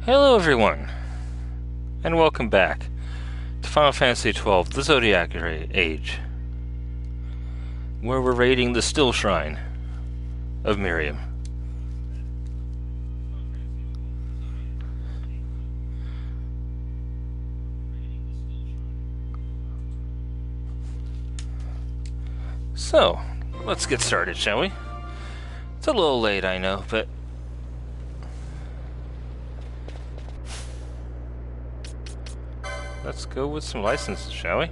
Hello everyone, and welcome back to Final Fantasy XII, the Zodiac Age, where we're raiding the Still Shrine of Miriam. So, let's get started, shall we? It's a little late, I know, but let's go with some licenses, shall we?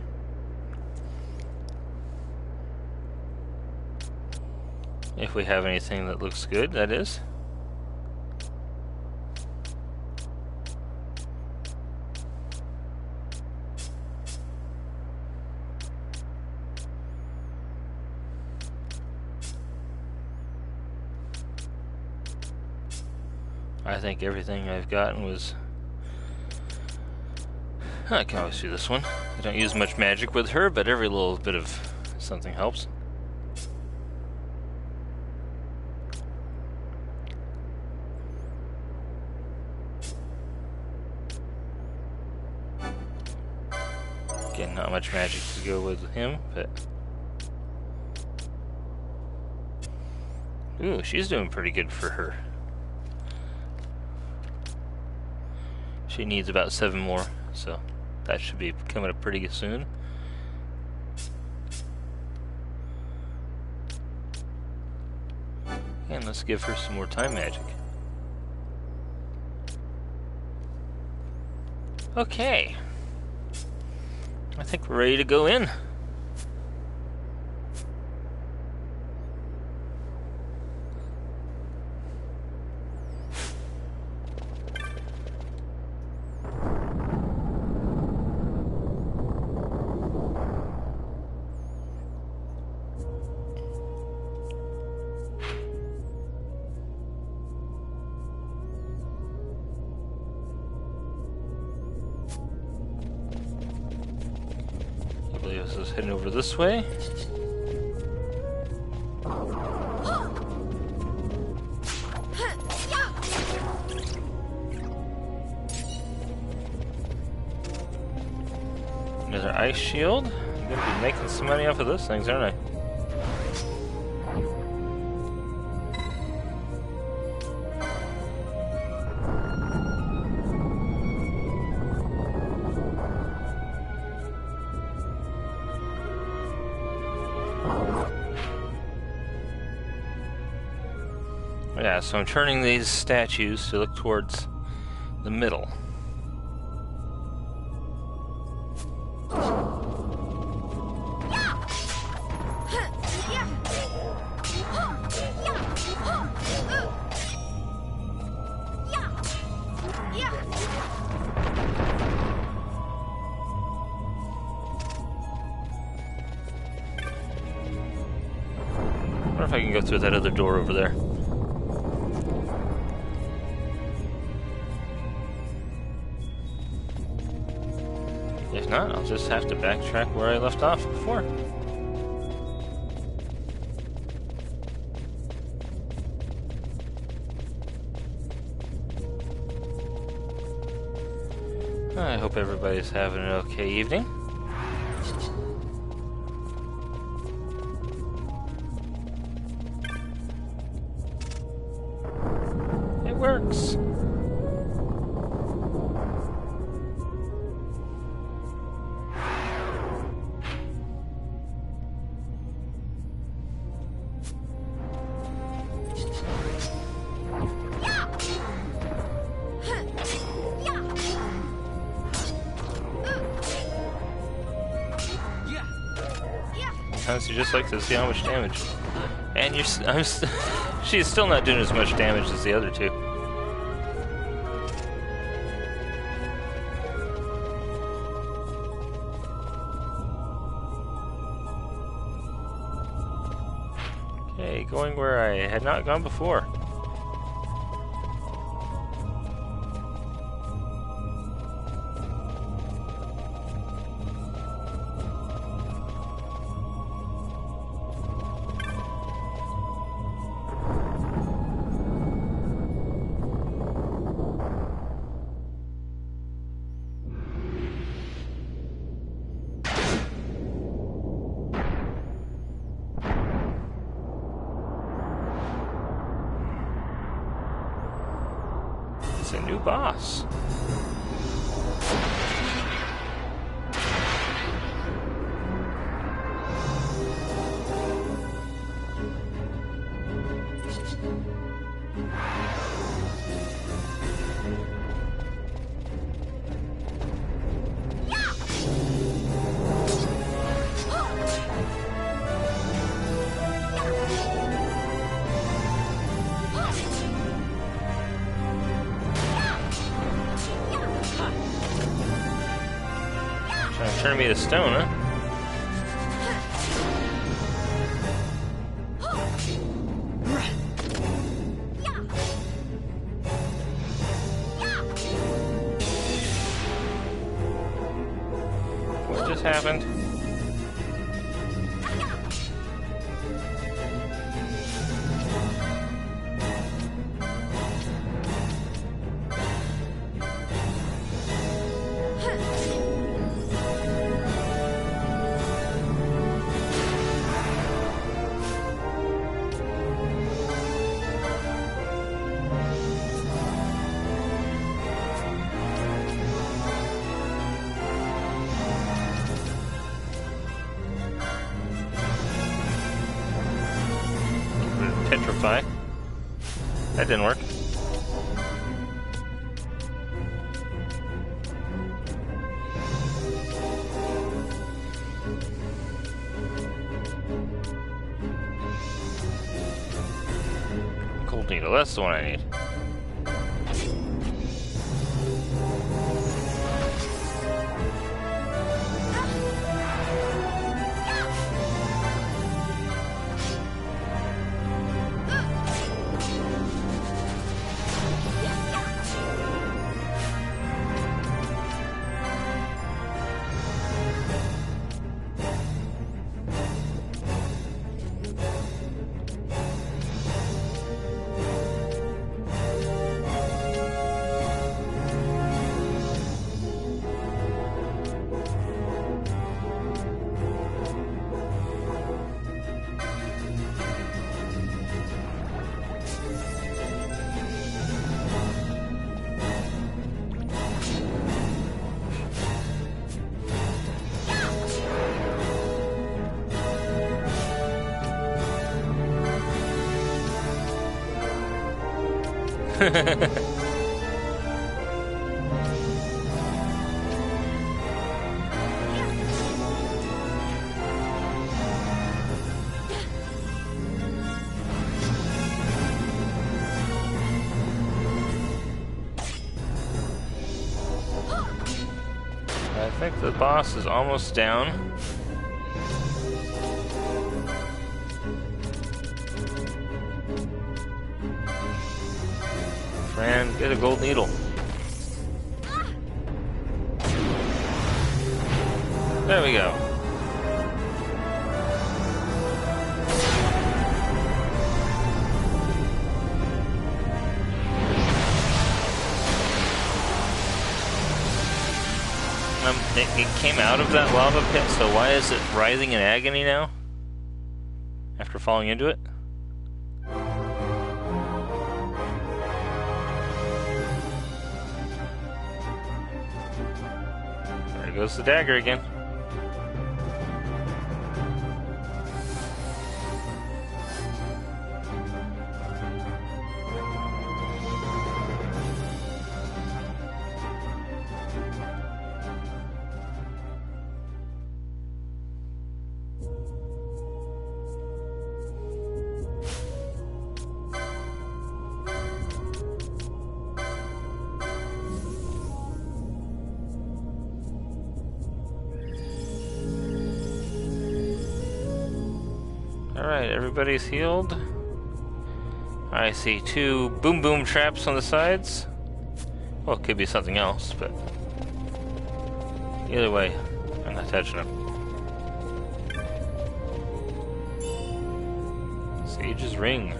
If we have anything that looks good, that is. I think everything I've gotten was... I can always do this one. I don't use much magic with her, but every little bit of something helps. Again, not much magic to go with him, but... Ooh, she's doing pretty good for her. She needs about 7 more, so that should be coming up pretty soon. And let's give her some more time magic. Okay. I think we're ready to go in. Let's heading over this way. Another ice shield. I'm gonna be making some money off of those things, aren't I? Yeah, so I'm turning these statues to look towards the middle. I wonder if I can go through that other door over there. If not, I'll just have to backtrack where I left off before. I hope everybody's having an okay evening. It works. Sometimes you just like to see how much damage. And she's still not doing as much damage as the other two. Okay, going where I had not gone before. a new boss. Trying to turn me to stone, huh? What just happened? Petrify. That didn't work. Gold needle, that's the one I need. I think the boss is almost down. Fran, get a gold needle. There we go. It came out of that lava pit, so why is it writhing in agony now? After falling into it? There goes the dagger again. Alright, everybody's healed. I see 2 boom boom traps on the sides. Well, it could be something else, but either way, I'm not touching them. Sage's ring.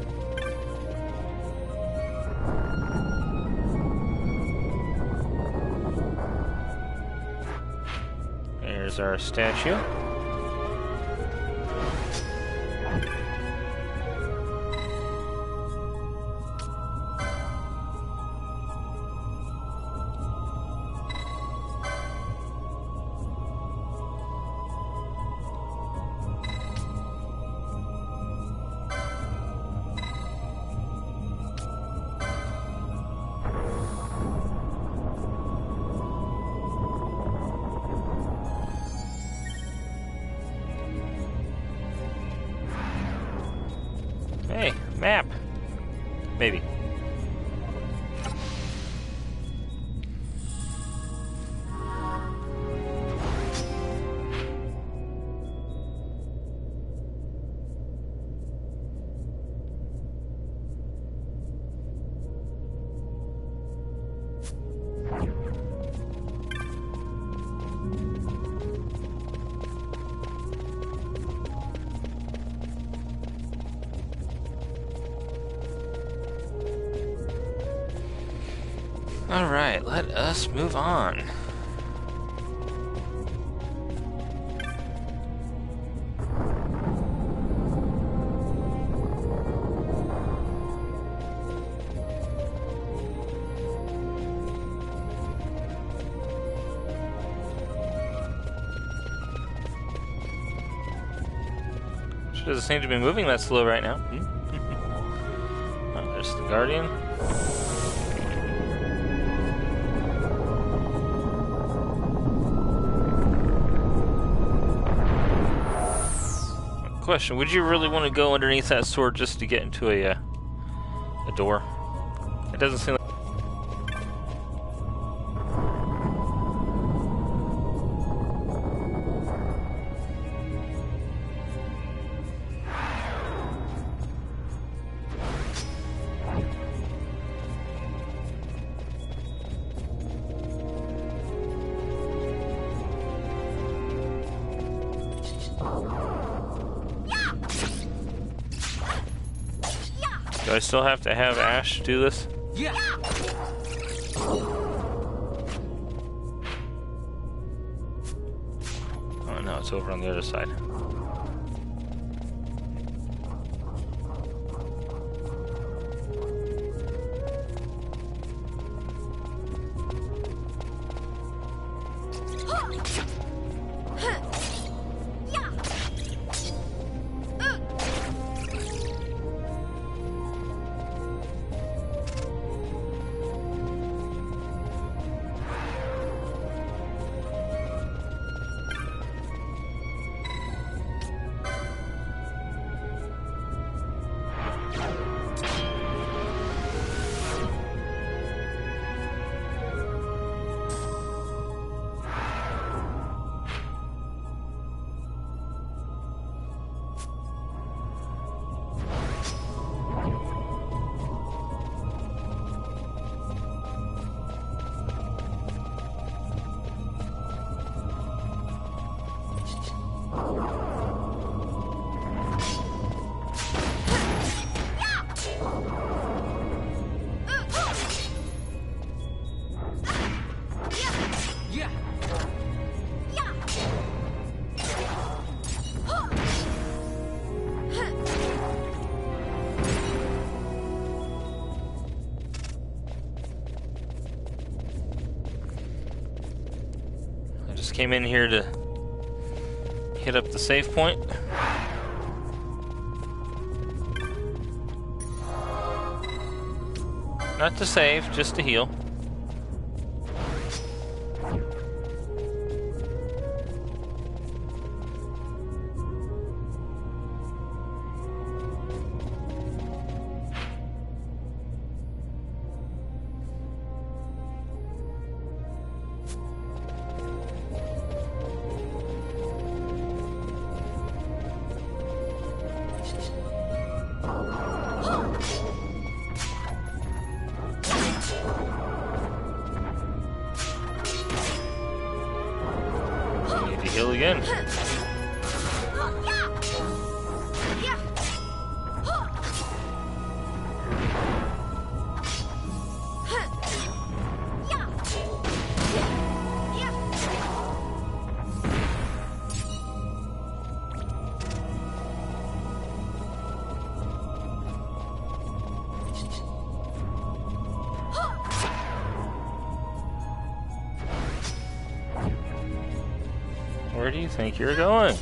There's our statue. Alright, let us move on. She doesn't seem to be moving that slow right now. Oh, there's the Guardian. Question, would you really want to go underneath that sword just to get into a door? It doesn't seem like... Do I still have to have Ash do this? Yeah. Oh no, it's over on the other side. Just came in here to hit up the save point. Not to save, just to heal. Heal again. Where do you think you're going?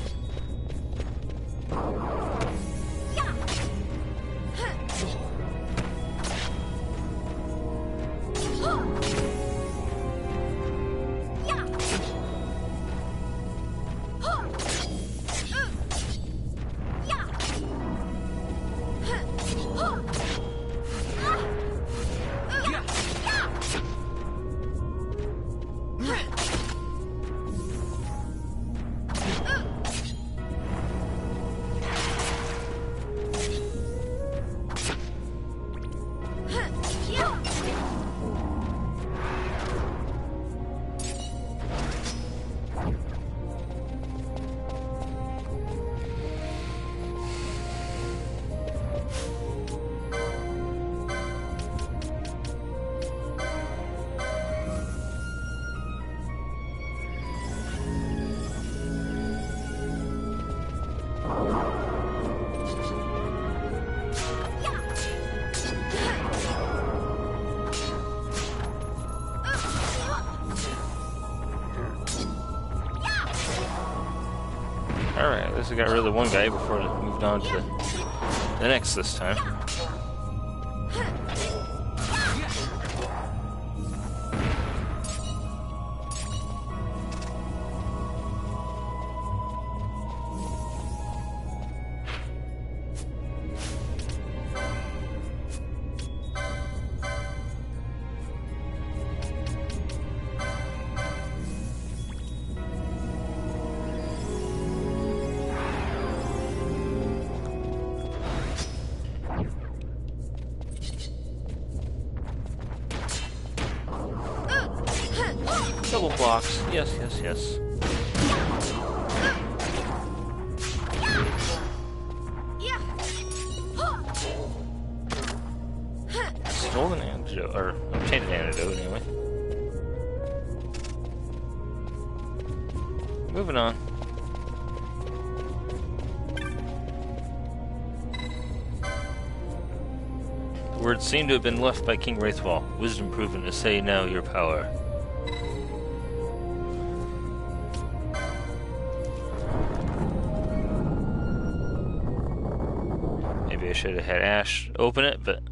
Alright, at least I got rid of the one guy before I moved on to the next this time. Double blocks. Yes, yes, yes. Stolen antidote, or obtained an antidote anyway. Moving on. The words seem to have been left by King Wraithfall. Wisdom proven to say now your power. Maybe I should have had Ash open it, but...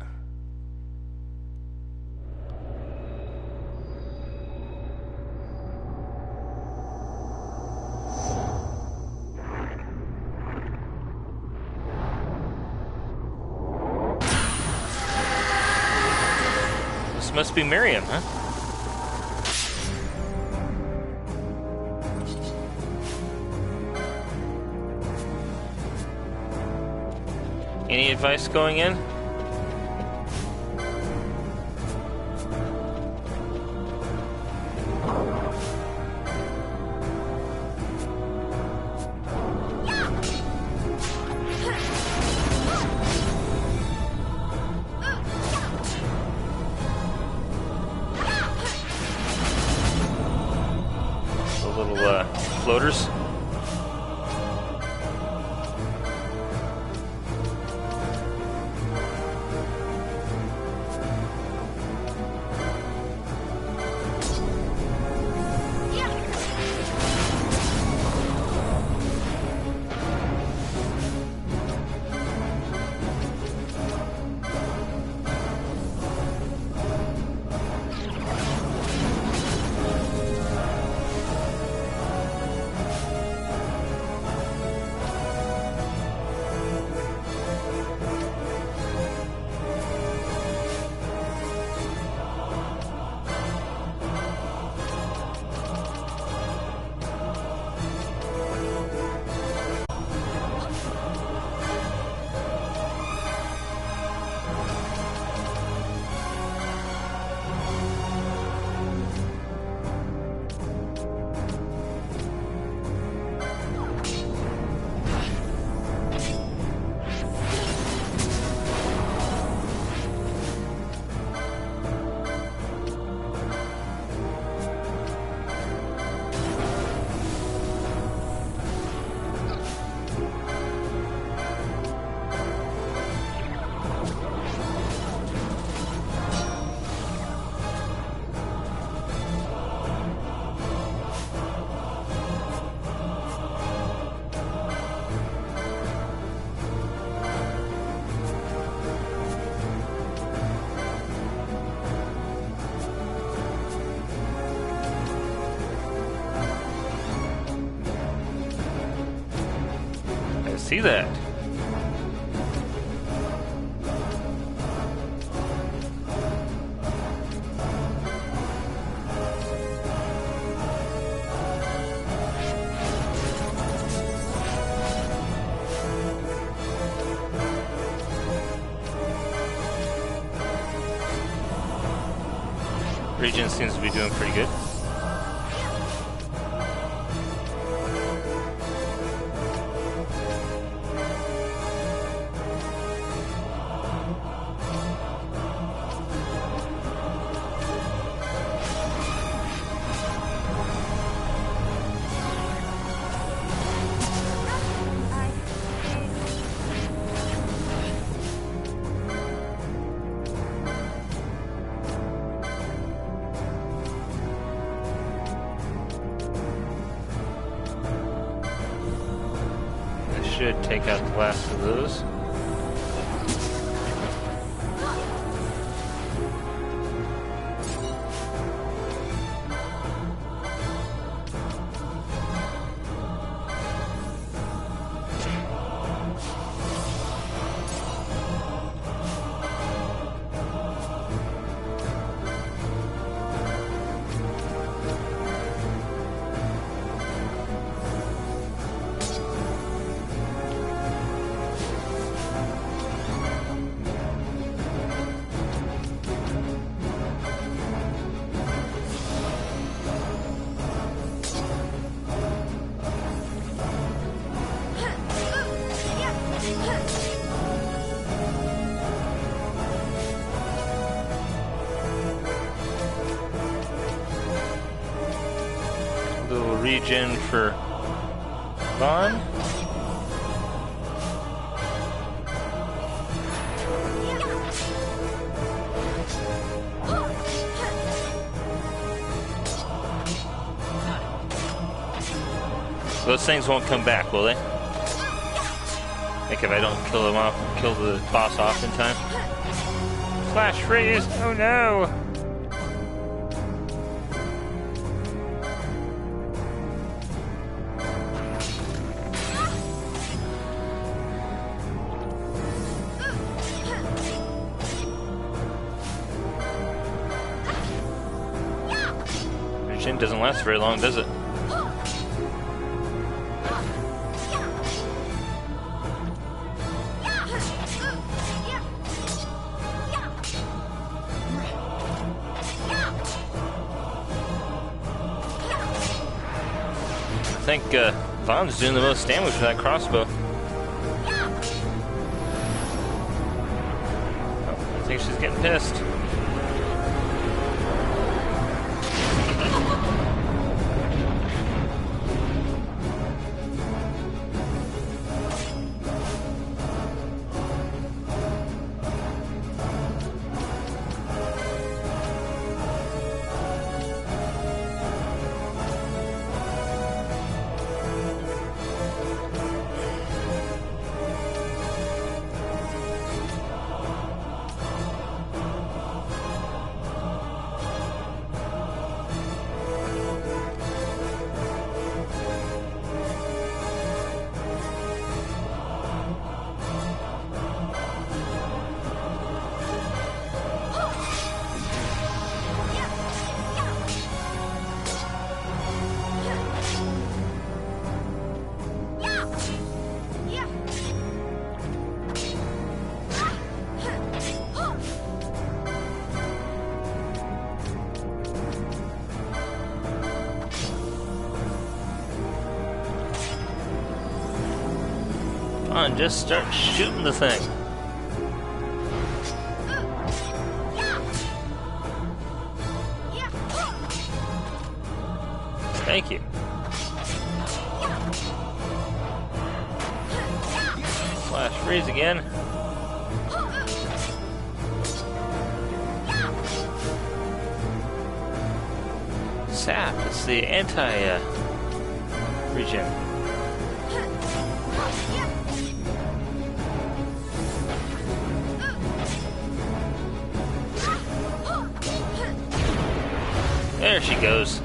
This must be Miriam, huh? Any advice going in? The little floaters. See that? Region seems to be doing pretty good. should take out the last of those. Little regen for Vaughn. Those things won't come back, will they? Like if I don't kill them off, kill the boss off in time. Flash freeze! Oh no! Regen doesn't last very long, does it? I think Vaughn's doing the most damage with that crossbow. Oh, I think she's getting pissed. Come on, just start shooting the thing. Thank you. Flash freeze again. Sap, it's the anti-regen. There she goes.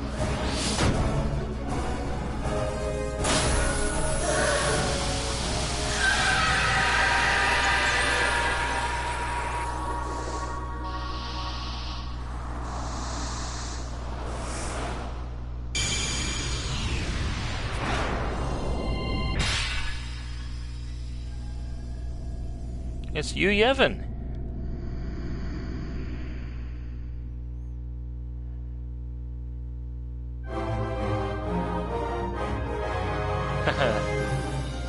It's XII.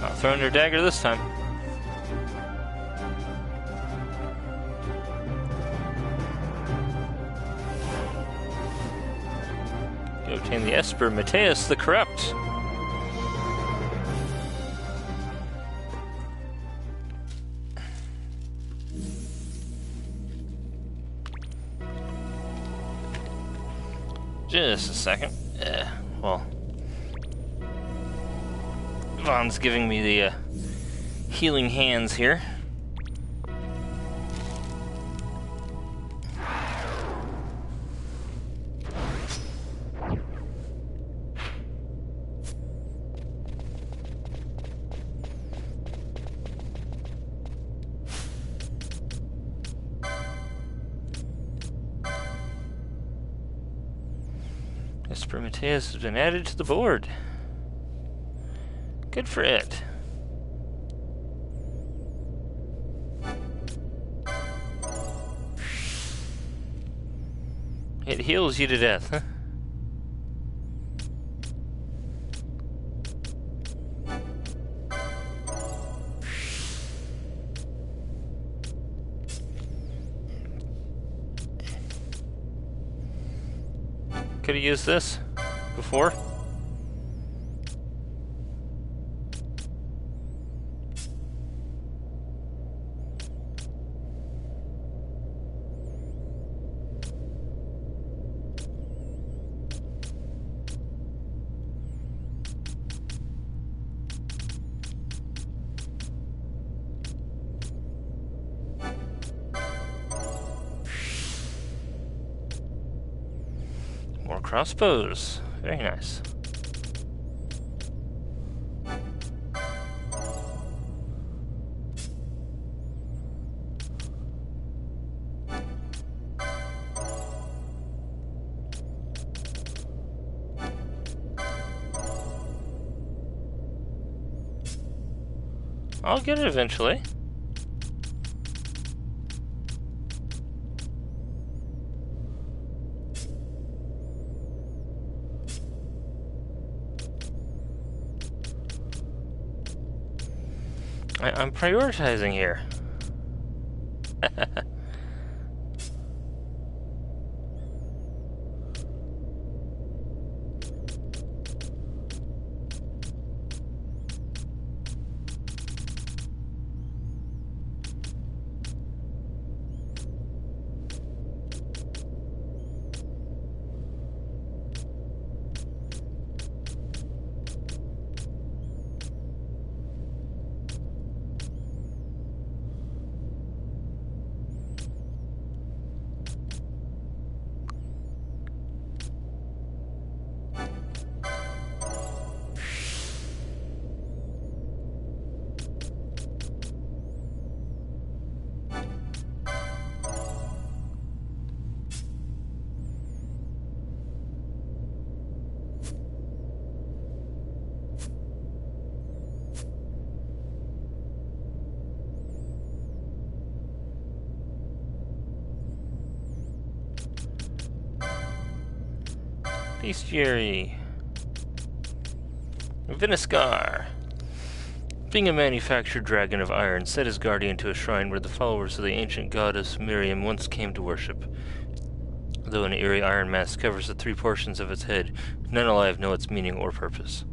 Not throwing her dagger this time. You obtain the Esper Mateus the Corrupt. Just a second. Well, Vaughn's giving me the healing hands here. Prometheus has been added to the board. Good for it. It heals you to death, huh? Could have used this before. More crossbows. Very nice. I'll get it eventually. I'm prioritizing here. Bestiary. Viniscar. Being a manufactured dragon of iron, set his guardian to a shrine where the followers of the ancient goddess Miriam once came to worship. Though an eerie iron mask covers the three portions of its head, none alive know its meaning or purpose.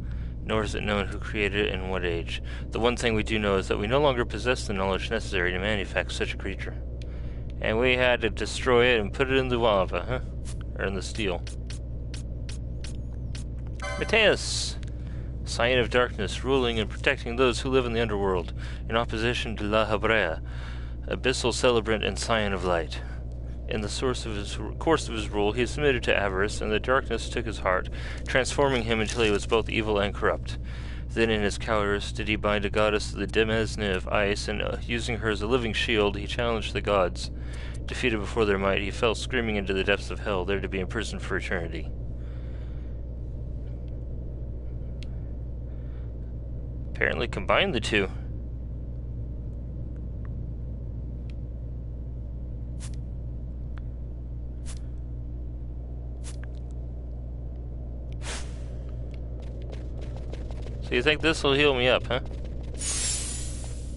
Nor is it known who created it and what age. The one thing we do know is that we no longer possess the knowledge necessary to manufacture such a creature. And we had to destroy it and put it in the lava, huh? Or in the steel. Mateus, Scion of Darkness, ruling and protecting those who live in the underworld, in opposition to La Habrea, Abyssal Celebrant and Scion of Light. In the course of his rule, he submitted to avarice, and the darkness took his heart, transforming him until he was both evil and corrupt. Then in his cowardice did he bind a goddess to the Demesne of ice, and using her as a living shield, he challenged the gods. Defeated before their might, he fell screaming into the depths of hell, there to be imprisoned for eternity. Apparently combined the two. So you think this will heal me up, huh?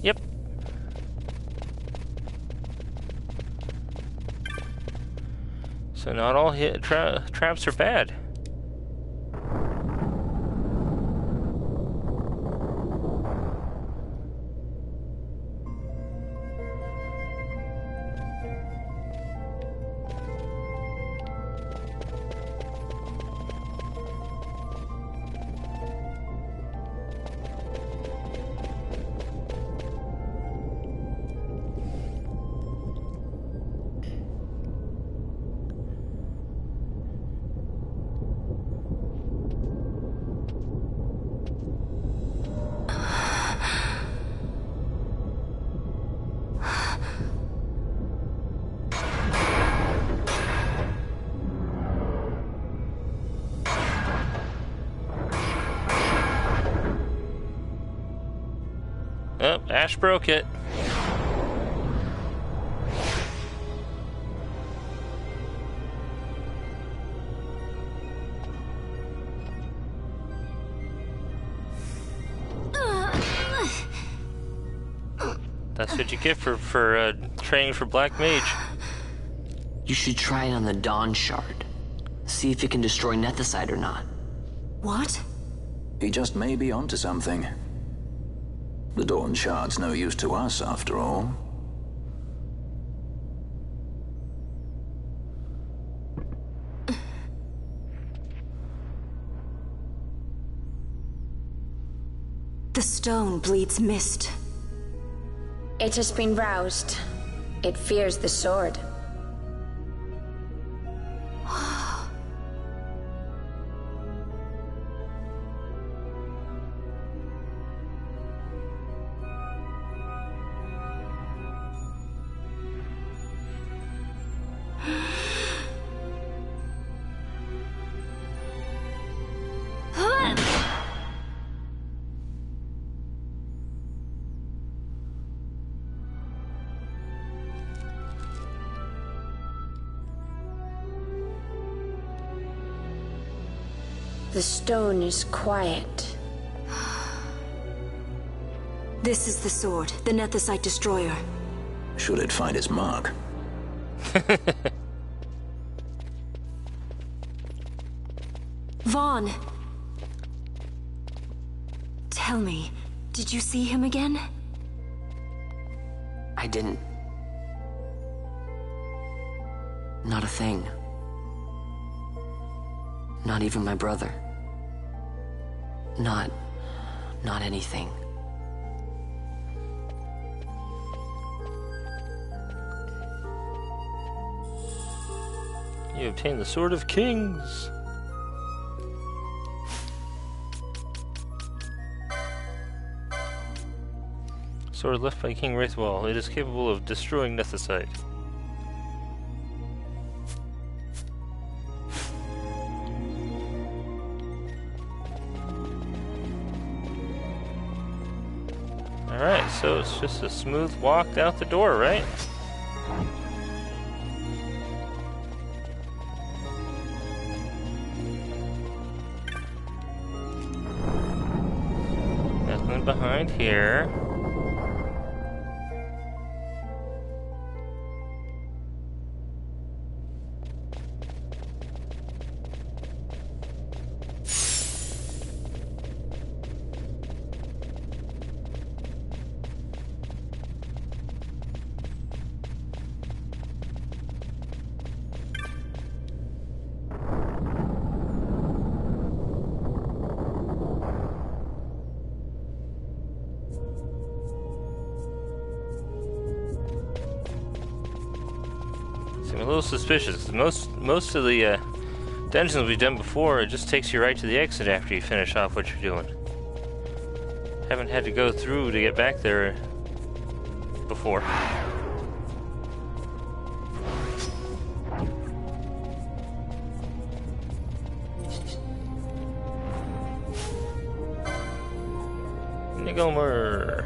Yep. So not all traps are bad. Oh, Ash broke it. That's what you get for training for Black Mage. You should try it on the Dawn Shard. See if it can destroy Nethicite or not. What? He just may be onto something. The Dawn Shard's no use to us, after all. The stone bleeds mist. It has been roused. It fears the sword. The stone is quiet. This is the sword, the Nethicite destroyer. Should it find its mark? Vaughn! Tell me, did you see him again? I didn't. Not a thing. Not even my brother. Not anything. You obtain the Sword of Kings. Sword left by King Wraithwall. It is capable of destroying Nethicite. Alright, so it's just a smooth walk out the door, right? Nothing behind here. I'm a little suspicious. Most of the dungeons we've done before, it just takes you right to the exit after you finish off what you're doing. Haven't had to go through to get back there before. Nigomer.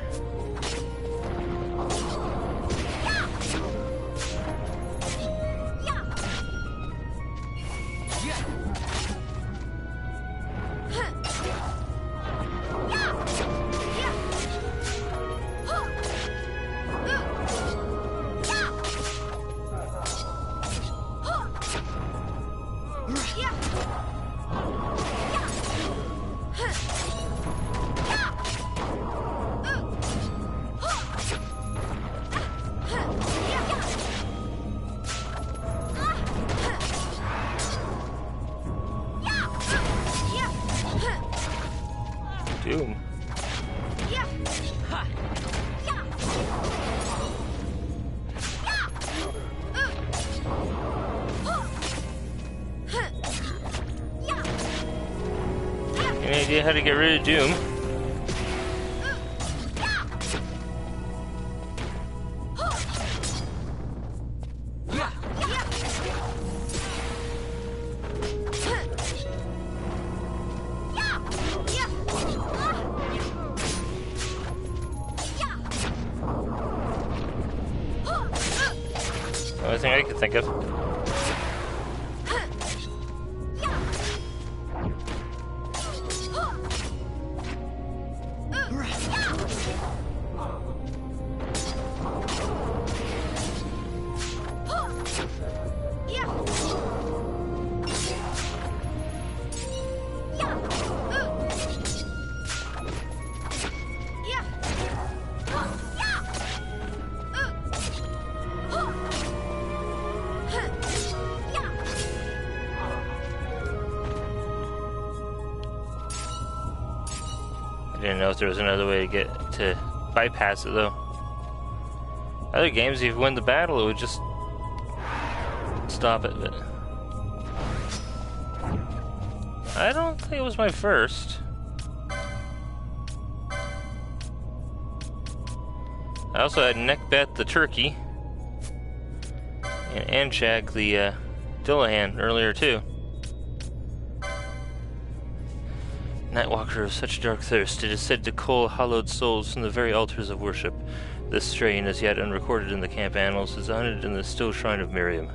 Doom. Any idea how to get rid of Doom? think of. I didn't know if there was another way to get to bypass it though. Other games, if you win the battle, it would just stop it, but I don't think it was my first. I also had Neckbet the turkey and Anshag the Dillahan earlier too. Nightwalker of such dark thirst, it is said to cull hallowed souls from the very altars of worship. This strain, as yet unrecorded in the camp annals, is honored in the still shrine of Miriam.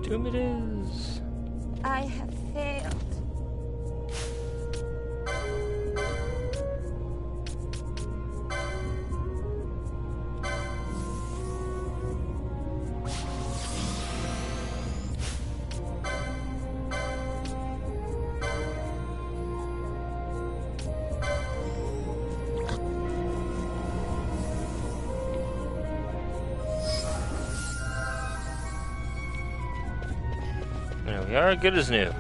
Doom it is. I have failed. There we are, good as new.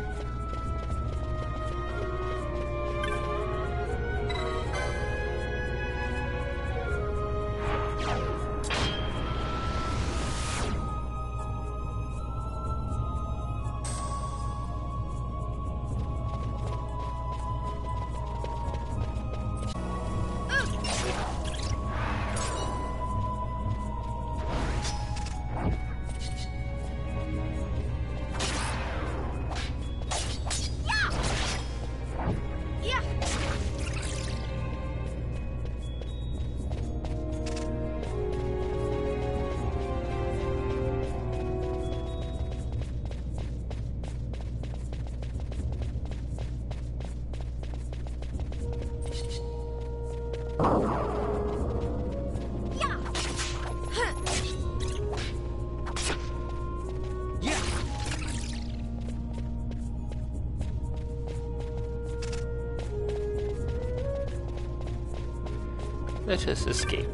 Let us escape.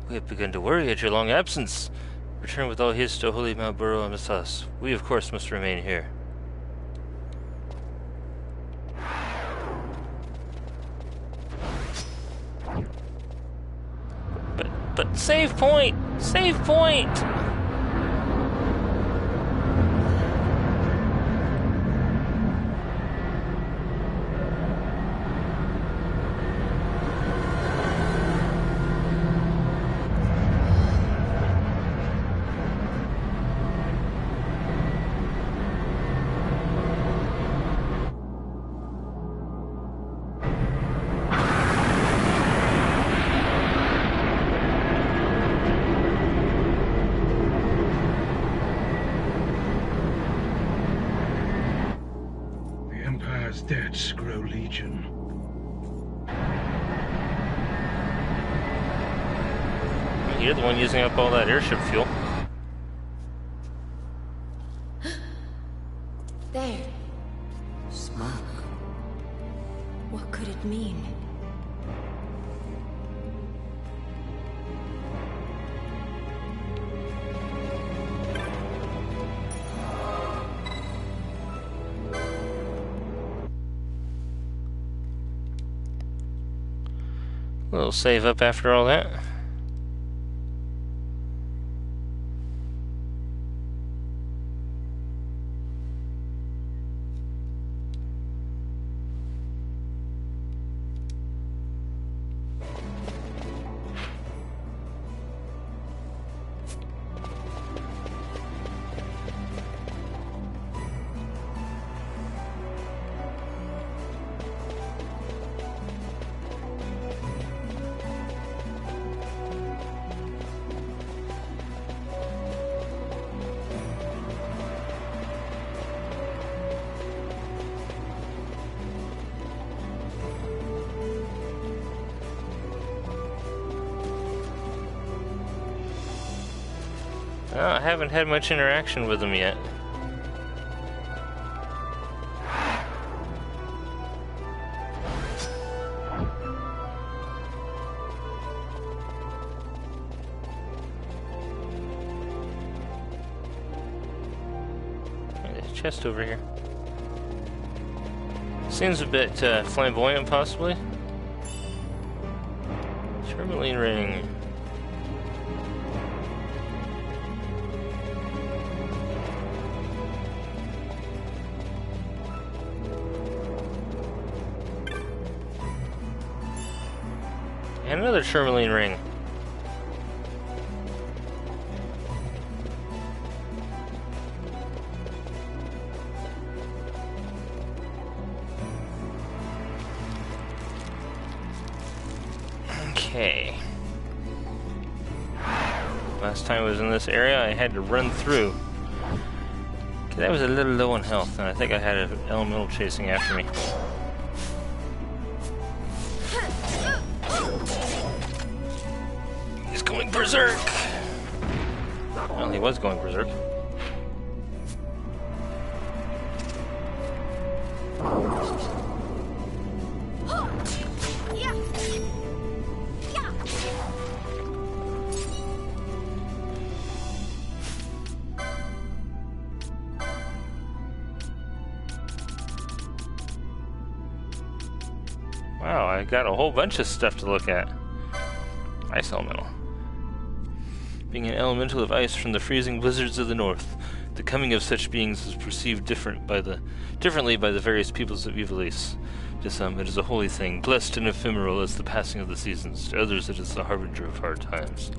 We have begun to worry at your long absence. Return with all haste to Holy Mount Burrow and Massas. We, of course, must remain here. But save point! Save point! Debts grow legion. You're the one using up all that airship fuel. There. Smoke. What could it mean? We'll save up after all that. I haven't had much interaction with them yet. There's a chest over here. Seems a bit flamboyant, possibly. Tourmaline ring. And another tourmaline ring. Okay. Last time I was in this area, I had to run through. Cause I was a little low on health, and I think I had an elemental chasing after me. He's going berserk! Well, he was going berserk. Wow, I got a whole bunch of stuff to look at. Ice elemental. Being an elemental of ice from the freezing blizzards of the north, the coming of such beings is perceived differently by the various peoples of Ivalice. To some, it is a holy thing, blessed and ephemeral as the passing of the seasons. To others, it is the harbinger of hard times.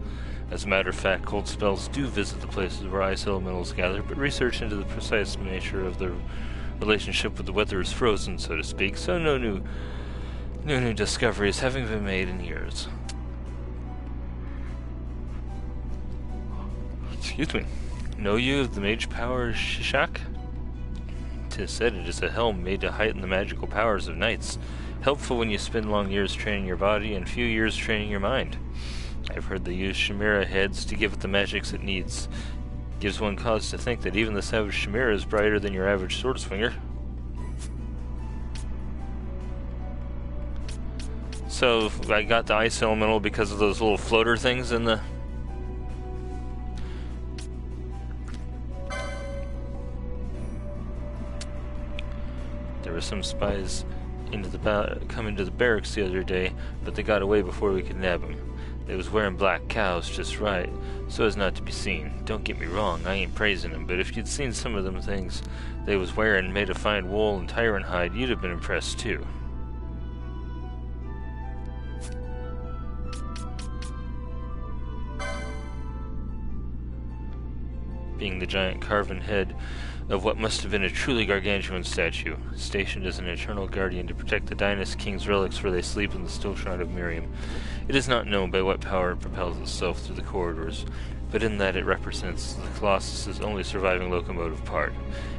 As a matter of fact, cold spells do visit the places where ice elementals gather, but research into the precise nature of their relationship with the weather is frozen, so to speak, so no new discoveries having been made in years. Excuse me. Know you of the mage power Shishak? 'Tis said it is a helm made to heighten the magical powers of knights, helpful when you spend long years training your body and few years training your mind. I've heard they use Chimera heads to give it the magics it needs. Gives one cause to think that even the savage Chimera is brighter than your average sword swinger. So, I got the ice elemental because of those little floater things in the... There were some spies come into the barracks the other day, but they got away before we could nab them. They was wearing black cows just right, so as not to be seen. Don't get me wrong, I ain't praising them, but if you'd seen some of them things they was wearing made of fine wool and tyrant hide, you'd have been impressed too. Being the giant carven head of what must have been a truly gargantuan statue, stationed as an eternal guardian to protect the Dynast King's relics where they sleep in the still shrine of Miriam. It is not known by what power it propels itself through the corridors, but in that it represents the Colossus's only surviving locomotive part.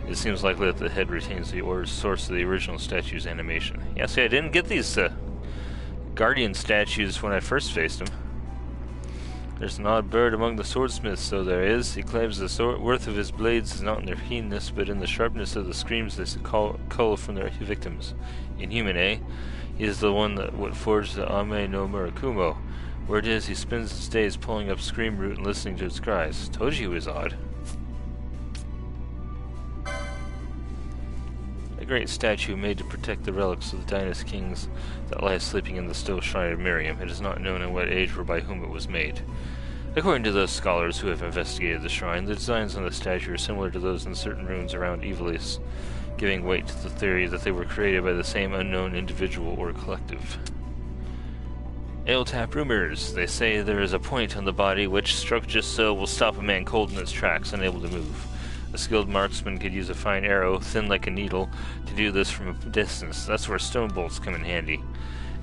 It seems likely that the head retains the source of the original statue's animation. Yeah, see, I didn't get these guardian statues when I first faced him. There's an odd bird among the swordsmiths, so there is. He claims the worth of his blades is not in their keenness, but in the sharpness of the screams they cull from their victims. Inhuman, eh? He is the one that would forge the Ame no Murakumo. Word is, he spends his days pulling up scream root and listening to its cries. Told you he was odd. A great statue made to protect the relics of the Dynast Kings that lie sleeping in the still shrine of Miriam. It is not known in what age or by whom it was made. According to those scholars who have investigated the shrine, the designs on the statue are similar to those in certain ruins around Ivalice, giving weight to the theory that they were created by the same unknown individual or collective. Ale tap rumors. They say there is a point on the body which, struck just so, will stop a man cold in his tracks, unable to move. A skilled marksman could use a fine arrow, thin like a needle, to do this from a distance. That's where stone bolts come in handy.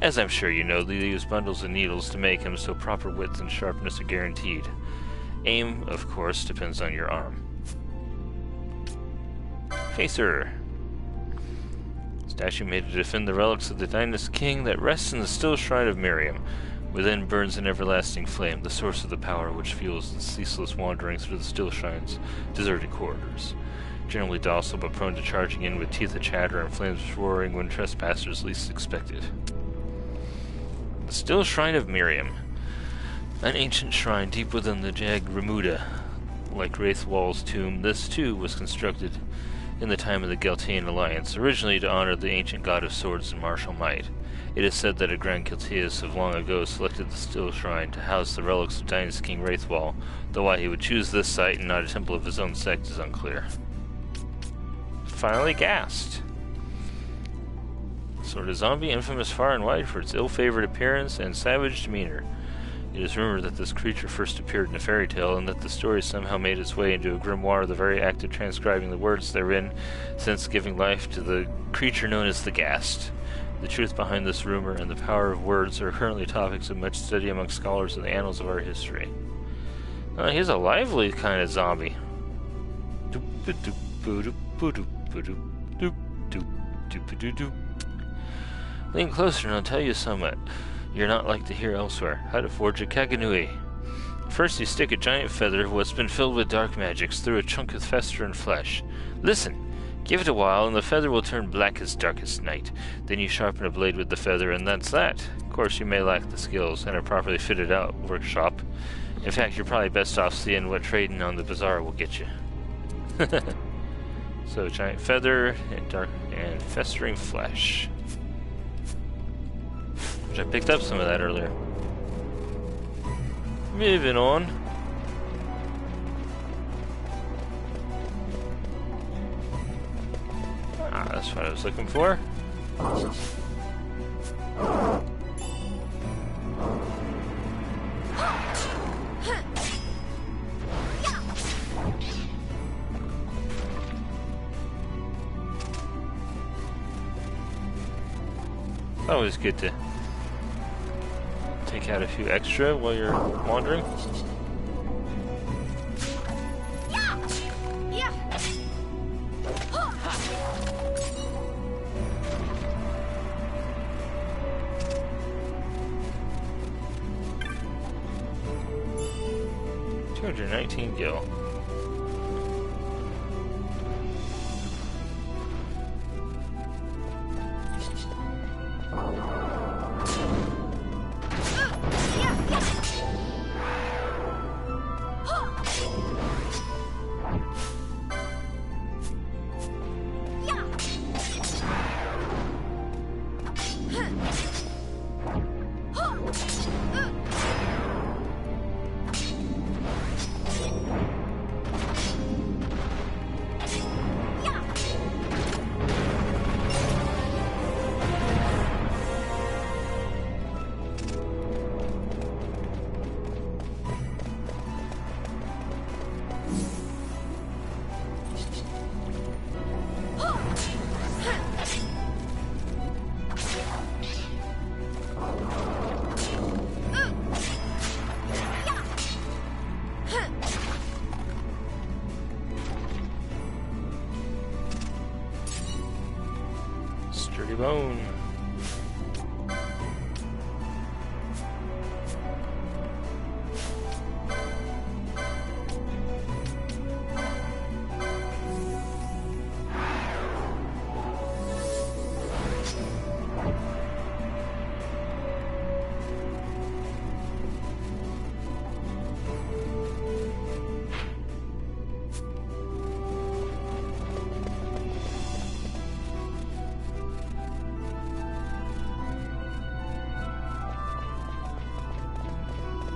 As I'm sure you know, they use bundles of needles to make them so proper width and sharpness are guaranteed. Aim, of course, depends on your arm. Facer. Statue made to defend the relics of the Dynast King that rests in the still shrine of Miriam. Within burns an everlasting flame, the source of the power which fuels the ceaseless wandering through the still shrine's deserted corridors. Generally docile but prone to charging in with teeth achatter and flames roaring when trespassers least expected. The Still Shrine of Miriam. An ancient shrine deep within the jagged Remuda. Like Wraithwall's tomb, this too was constructed in the time of the Geltian Alliance, originally to honor the ancient god of swords and martial might. It is said that a Grand Kiltias of long ago selected the Still Shrine to house the relics of Dynast King Wraithwall, though why he would choose this site and not a temple of his own sect is unclear. Finally gassed. Sort of zombie, infamous far and wide for its ill-favored appearance and savage demeanor. It is rumored that this creature first appeared in a fairy tale, and that the story somehow made its way into a grimoire, the very act of transcribing the words therein, since giving life to the creature known as the Ghast. The truth behind this rumor and the power of words are currently topics of much study among scholars in the annals of our history. He's a lively kind of zombie. Lean closer and I'll tell you somewhat you're not like to hear elsewhere. How to forge a Kaganui. First you stick a giant feather what's been filled with dark magics through a chunk of festering flesh. Listen! Give it a while and the feather will turn black as darkest night. Then you sharpen a blade with the feather and that's that. Of course you may lack the skills and a properly fitted out workshop. In fact, you're probably best off seeing what trading on the bazaar will get you. So, giant feather and dark and festering flesh. Which I picked up some of that earlier. Moving on. Ah, that's what I was looking for. Always good to take out a few extra while you're wandering. $219 gil. Sturdy bone.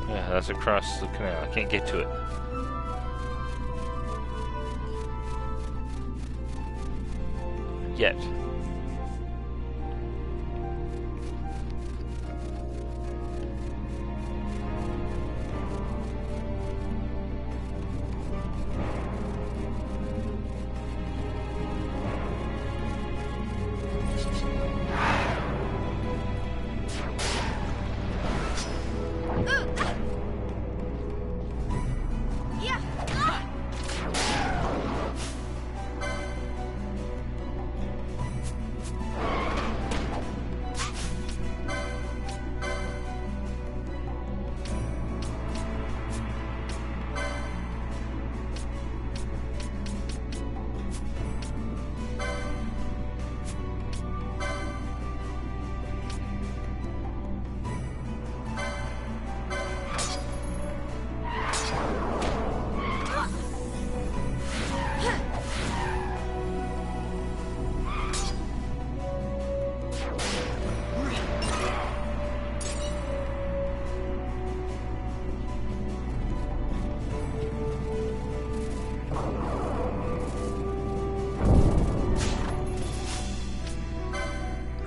Yeah, that's across the canal. I can't get to it. Yet.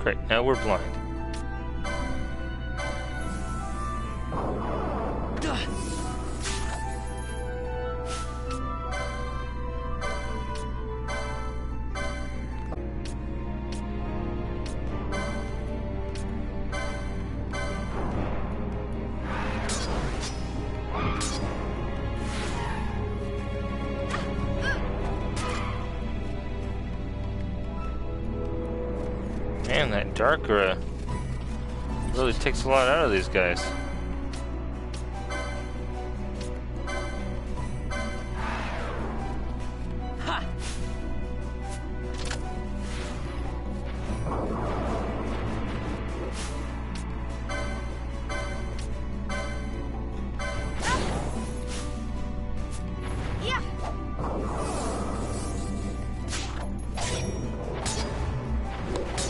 Great, now we're blind. Man, that dark really takes a lot out of these guys.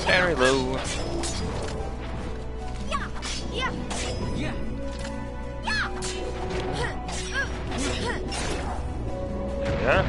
Very low. There we are.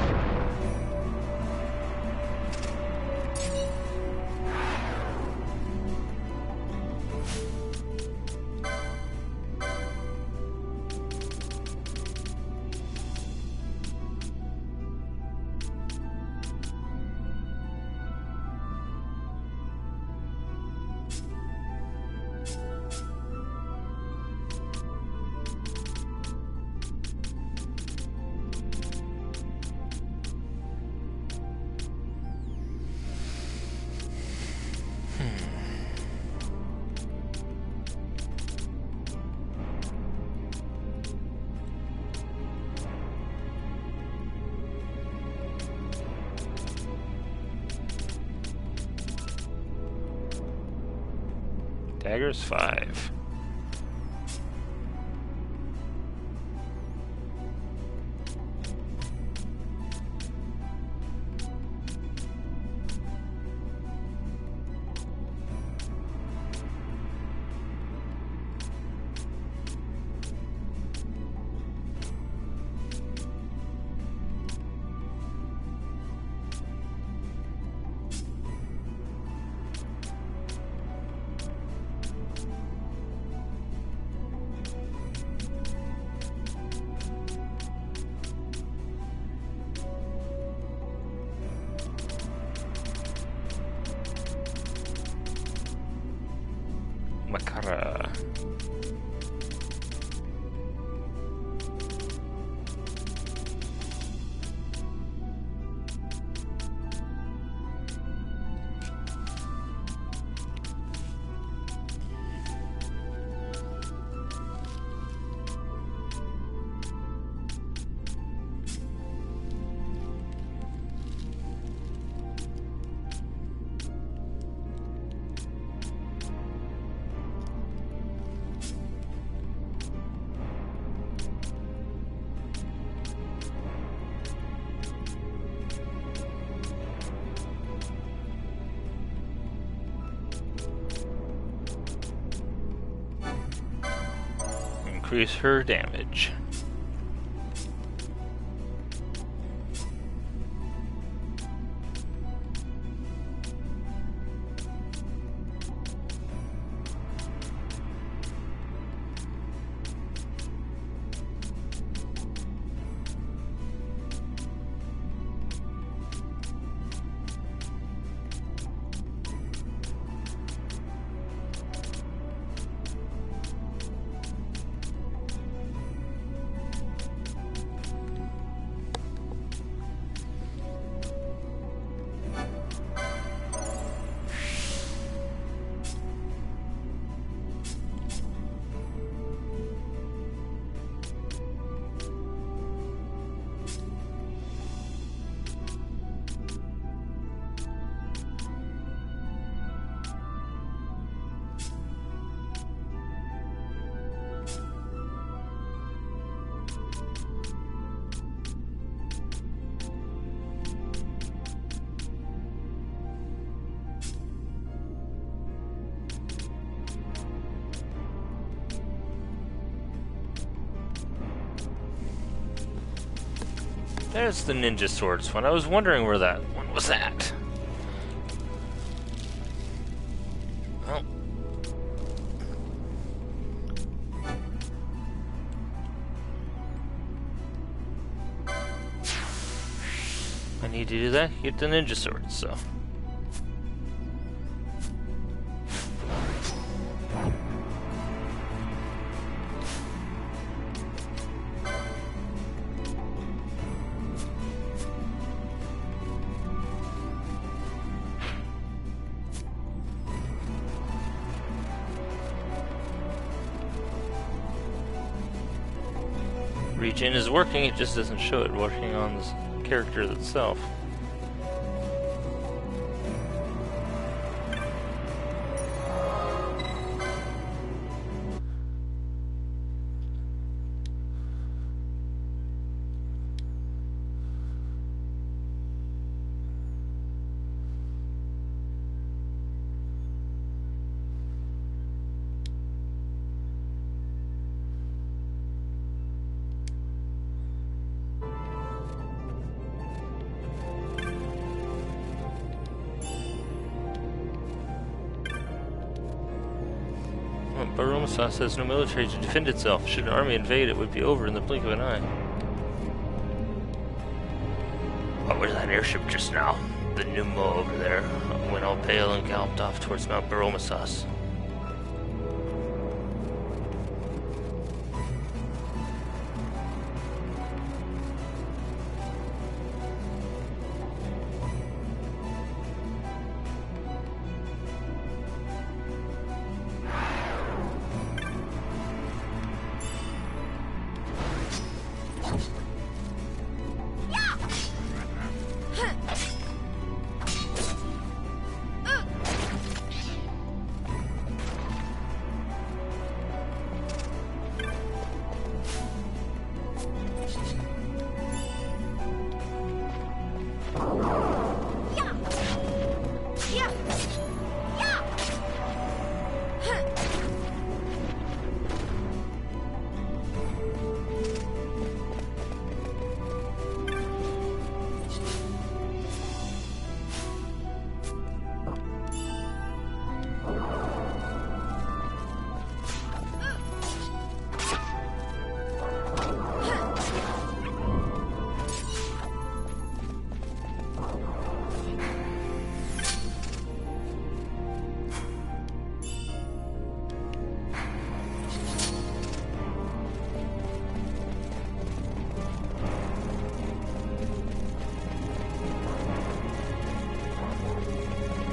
Daggers 5. Makara. Increase her damage. There's the ninja swords one. I was wondering where that one was at. Well. I need to do that, get the ninja sword, so. Regen is working, it just doesn't show it working on this character itself. Baromasas has no military to defend itself. Should an army invade, it would be over in the blink of an eye. What was that airship just now? The Numo over there went all pale and galloped off towards Mount Baromasas.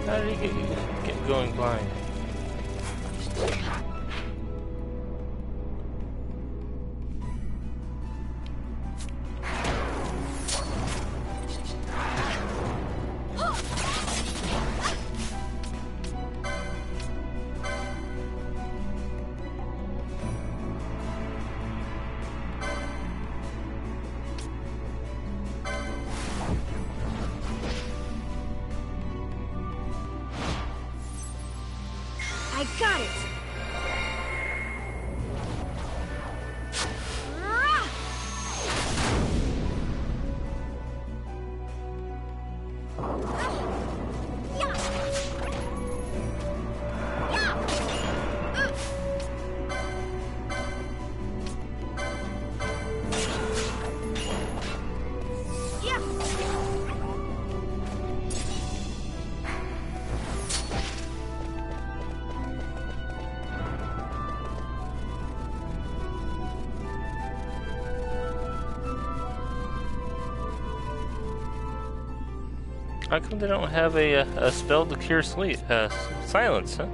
How did he get going blind? I got it! How come they don't have a spell to cure sleep? Silence, huh?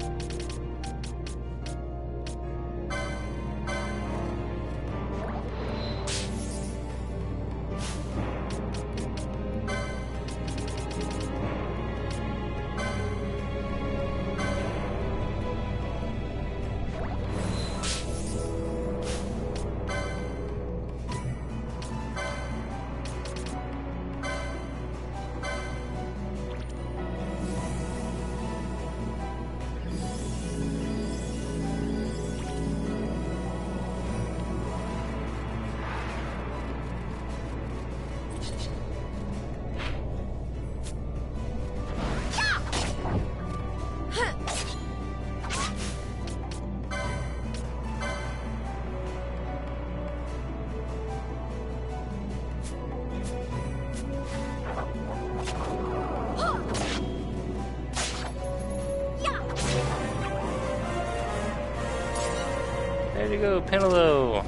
to go, Penelo?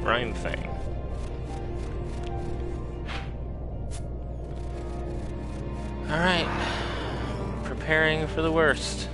Rhyme Fang. Alright. Preparing for the worst.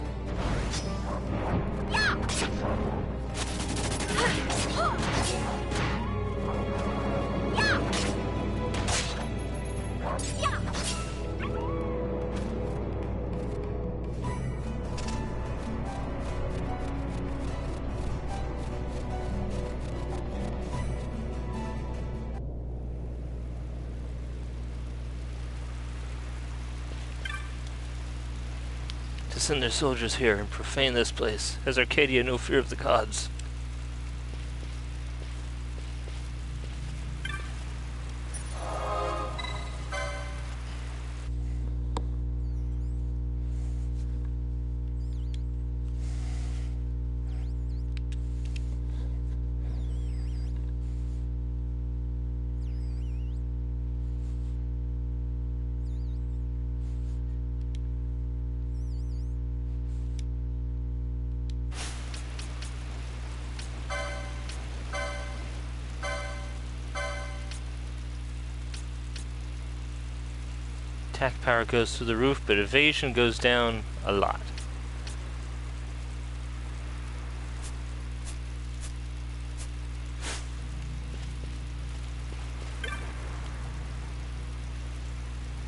To send their soldiers here and profane this place. Has Arcadia no fear of the gods? Attack power goes through the roof, but evasion goes down a lot.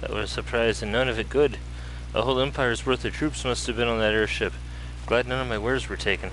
That was a surprise, and none of it good. A whole empire's worth of troops must have been on that airship. Glad none of my wares were taken.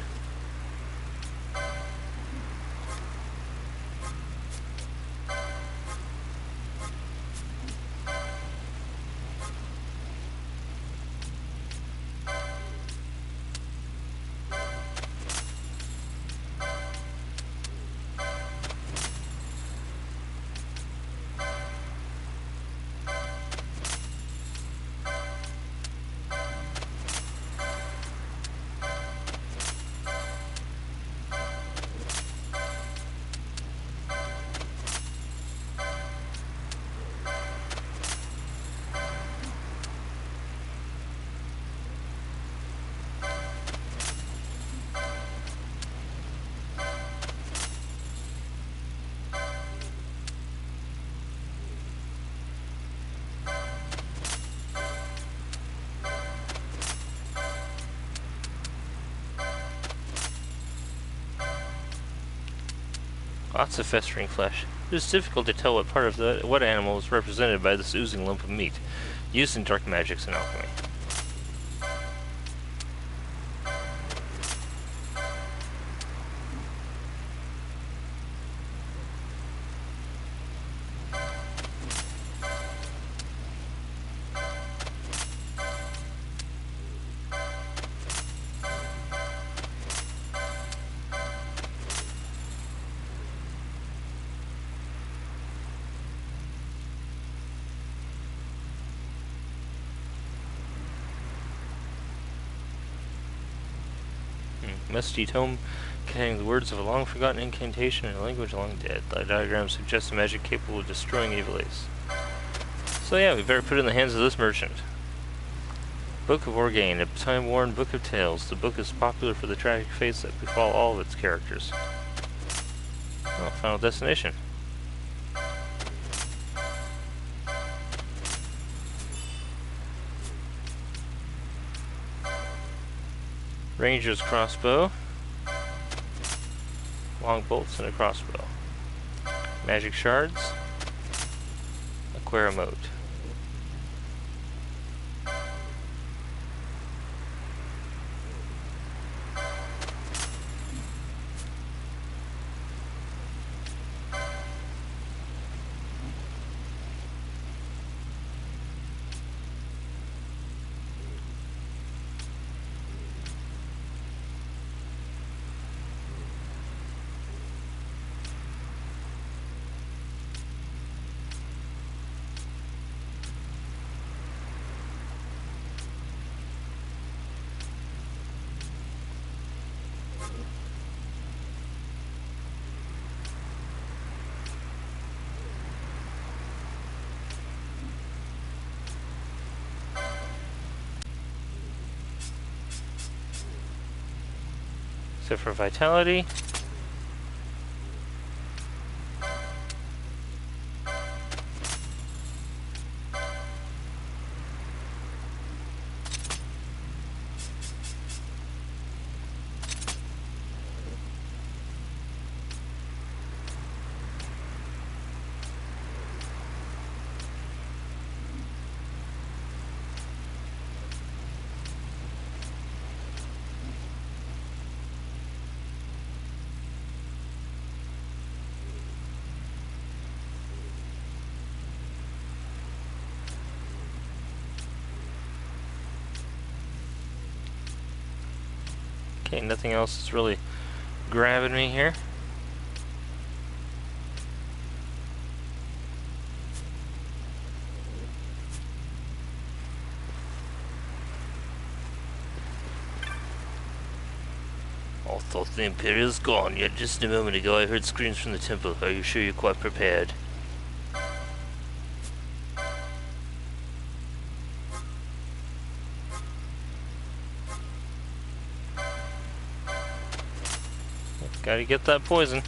Lots of festering flesh. It is difficult to tell what part of what animal is represented by this oozing lump of meat, used in dark magics and alchemy. Musty tome containing the words of a long-forgotten incantation in a language long dead. The diagram suggests a magic capable of destroying evil ace. So yeah, we better put it in the hands of this merchant. Book of Orgain, a time-worn book of tales. The book is popular for the tragic fates that befall all of its characters. Well, final destination. Ranger's crossbow, long bolts, and a crossbow. Magic shards, Aquaremote. Except for vitality. Okay, nothing else is really grabbing me here. I thought the Imperial's gone, yet just a moment ago I heard screams from the temple. Are you sure you're quite prepared? Gotta get that poison.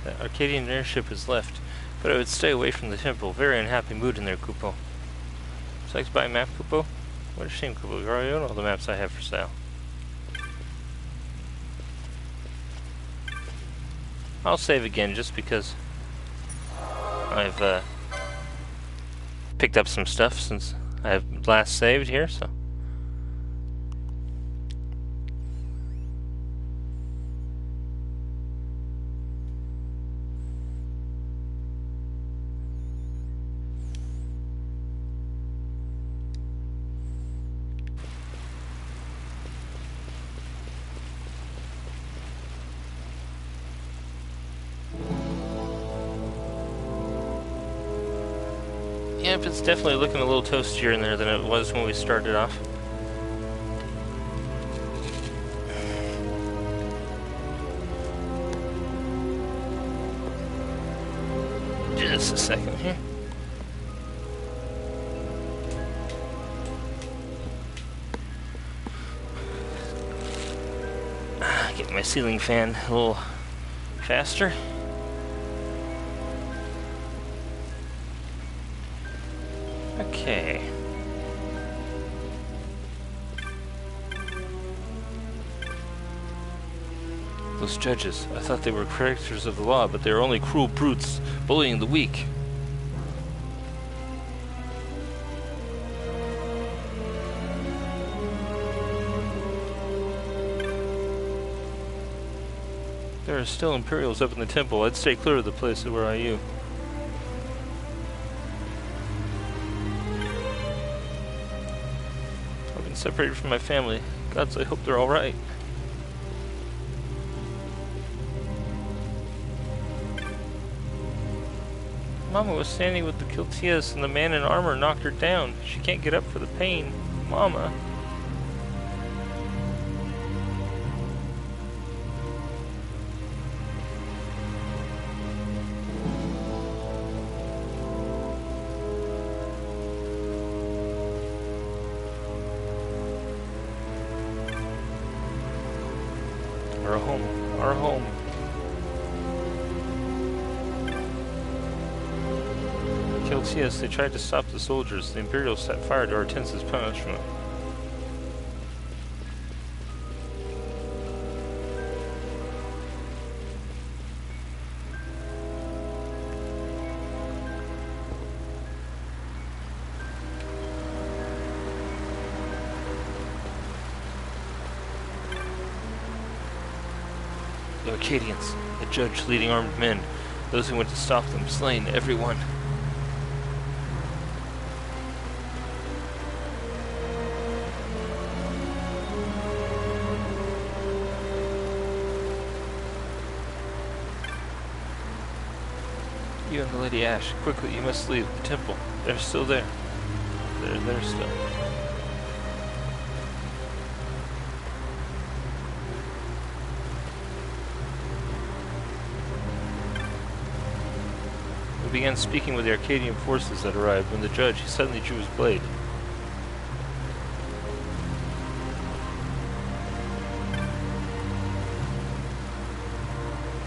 The Arcadian airship has left, but I would stay away from the temple. Very unhappy mood in there, Kupo. Would you like to buy a map, Kupo? What a shame, Kupo. You already own all the maps I have for sale. I'll save again just because I've picked up some stuff since I've last saved here, so. Yep, it's definitely looking a little toastier in there than it was when we started off. Just a second here. Get my ceiling fan a little faster. Okay. Those judges, I thought they were protectors of the law, but they are only cruel brutes, bullying the weak. There are still Imperials up in the temple. I'd stay clear of the place where I you. Separated from my family. Gods, I hope they're alright. Mama was standing with the Kiltias and the man in armor knocked her down. She can't get up for the pain. Mama. Our home. Our home. Kiltias, they tried to stop the soldiers. The Imperials set fire to our tents as punishment. The Arcadians, a judge leading armed men. Those who went to stop them, slain everyone. You and the Lady Ash, quickly, you must leave the temple. They're still there. They're there still. We began speaking with the Arcadian forces that arrived when the judge, he suddenly drew his blade.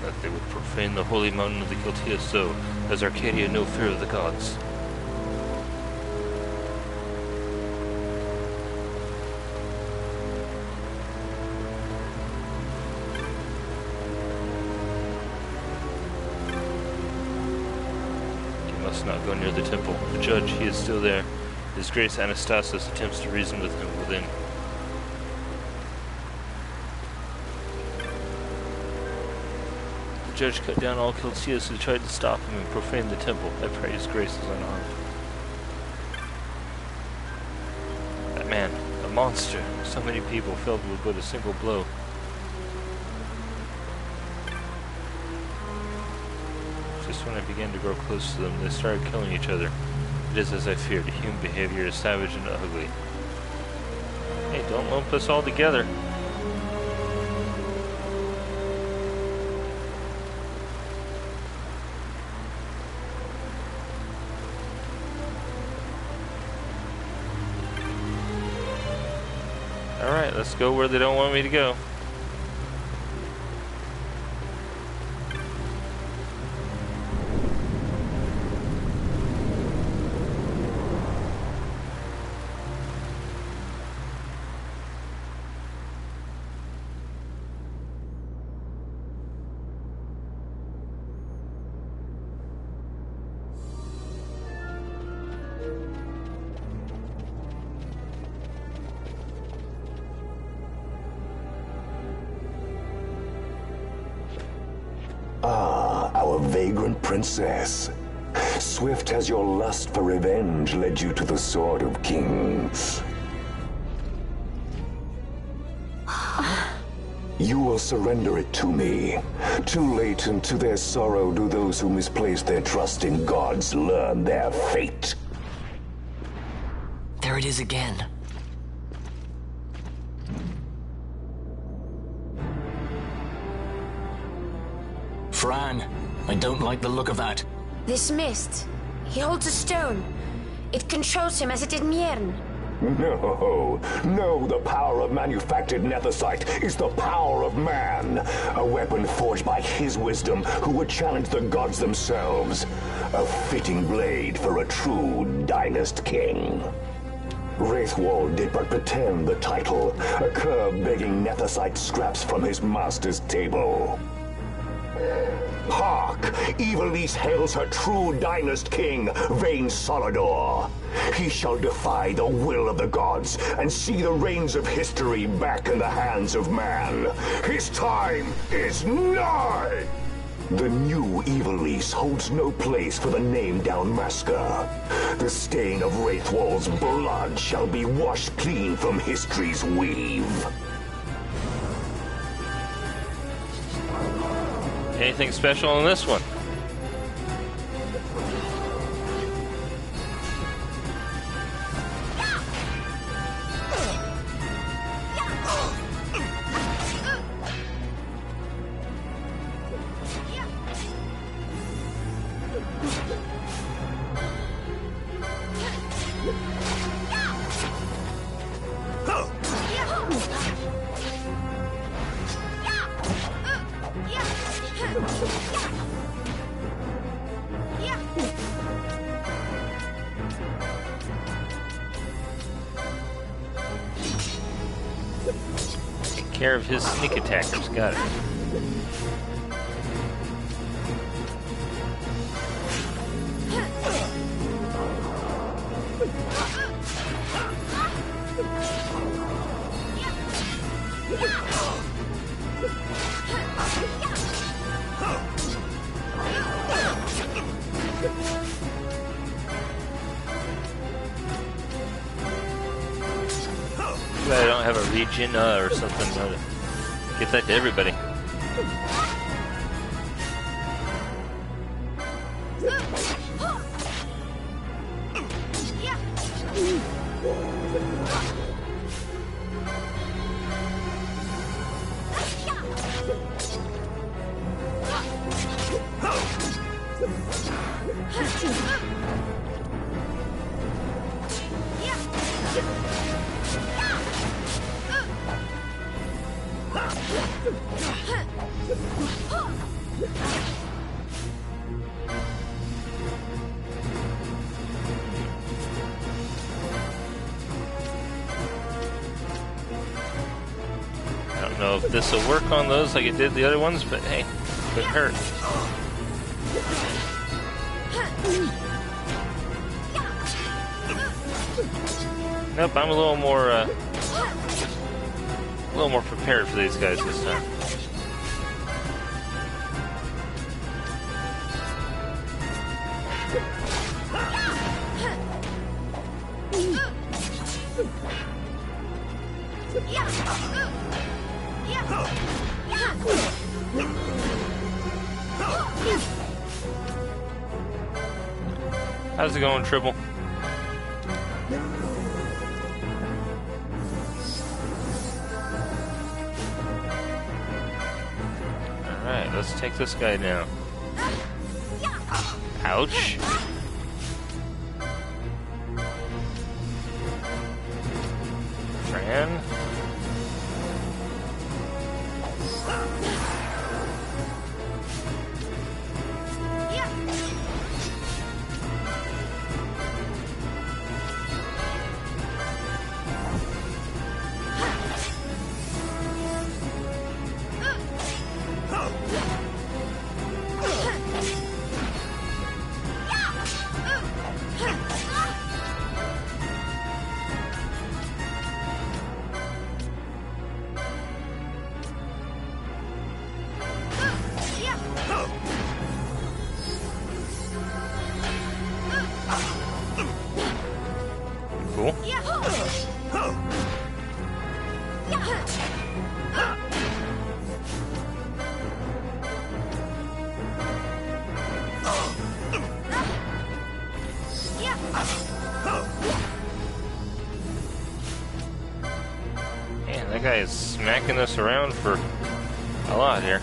That they would profane the holy mountain of the Kiltia so, as Arcadia no fear of the gods. Not go near the temple. The judge, he is still there. His Grace Anastasis attempts to reason with him within. The judge cut down all Kiltias who tried to stop him and profane the temple. I pray his grace is unharmed. That man, a monster. So many people felled with but a single blow. Just when I began to grow close to them, they started killing each other. It is as I feared. Human behavior is savage and ugly. Hey, don't lump us all together. Alright, let's go where they don't want me to go. Our vagrant princess. Swift has your lust for revenge led you to the Sword of Kings. You will surrender it to me. Too late, and to their sorrow do those who misplace their trust in gods learn their fate. There it is again. Fran, I don't like the look of that. This mist. He holds a stone. It controls him as it did Mjern. No, the power of manufactured nethicite is the power of man. A weapon forged by his wisdom who would challenge the gods themselves. A fitting blade for a true dynast king. Wraithwall did but pretend the title, a cur begging nethicite scraps from his master's table. Hark! Evilise hails her true dynast king, Vain Solidor. He shall defy the will of the gods and see the reins of history back in the hands of man. His time is nigh! The new Evilise holds no place for the named down Masker. The stain of Wraithwall's blood shall be washed clean from history's weave. Anything special on this one? Take care of his sneak attackers. Got it. glad I don't have a region or something to get that to everybody. I don't know if this will work on those like it did the other ones, but hey, couldn't hurt. Nope, I'm a little more prepared for these guys this time. How's it going, Tribble? Alright, let's take this guy down. Ouch. Fran. Cool. Man, that guy is smacking us around for a lot here.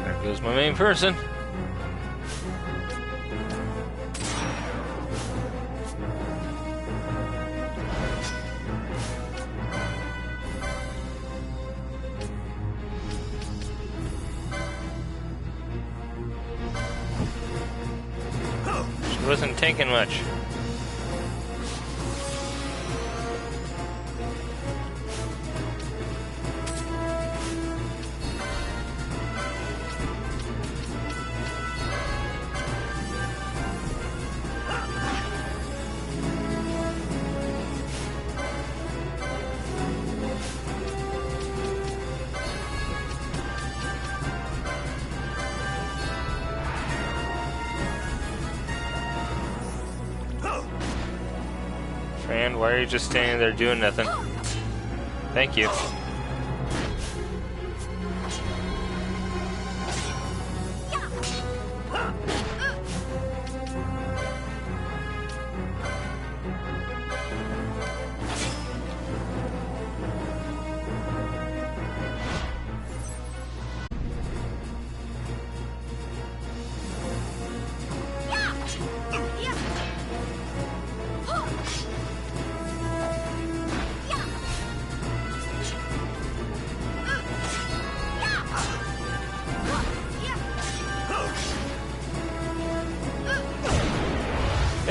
There goes my main person. She wasn't taking much. Fran, why are you just standing there doing nothing? Thank you.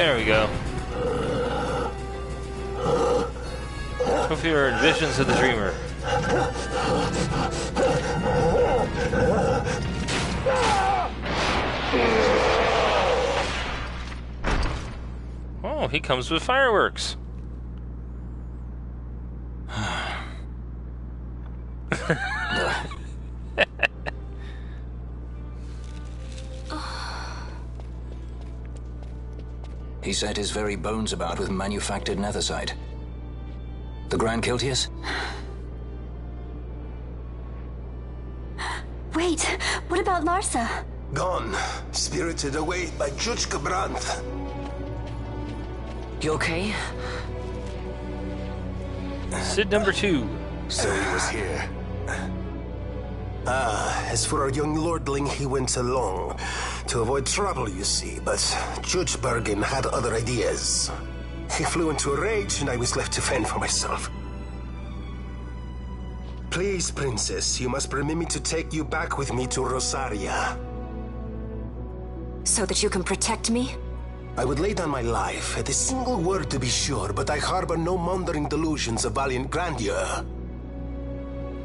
There we go. Hope you are in visions of the dreamer. Oh, he comes with fireworks. He set his very bones about with manufactured nethersite. The Grand Kiltius? Wait, what about Larsa? Gone. Spirited away by Judge Brandt. You okay? Sid number 2. So he was here. As for our young lordling, he went along. To avoid trouble, you see, but Judge Bergen had other ideas. He flew into a rage, and I was left to fend for myself. Please, Princess, you must permit me to take you back with me to Rosaria. So that you can protect me? I would lay down my life, at a single word to be sure, but I harbor no mundane delusions of valiant grandeur.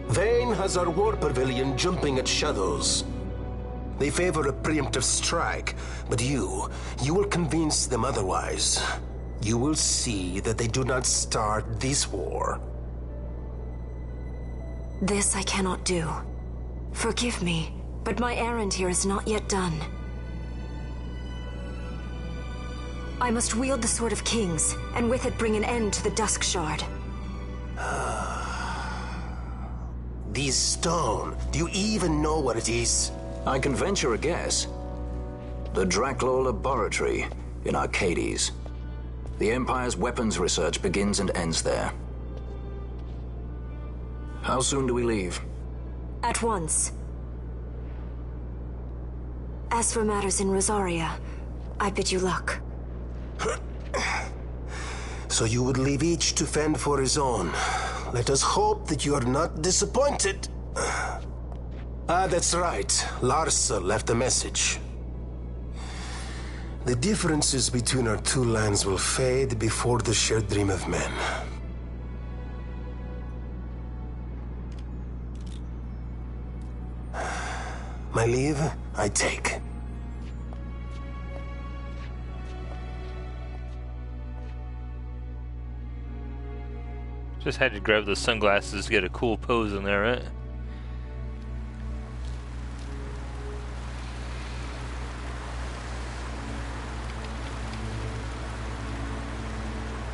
Vayne has our war pavilion jumping at shadows. They favor a preemptive strike, but you will convince them otherwise. You will see that they do not start this war. This I cannot do. Forgive me, but my errand here is not yet done. I must wield the Sword of Kings, and with it bring an end to the Dusk Shard. This stone, do you even know what it is? I can venture a guess. The Draclaw Laboratory in Arcades. The Empire's weapons research begins and ends there. How soon do we leave? At once. As for matters in Rosaria, I bid you luck. So you would leave each to fend for his own. Let us hope that you are not disappointed. That's right. Larsa left a message. The differences between our two lands will fade before the shared dream of men. My leave, I take. Just had to grab the sunglasses to get a cool pose in there, right?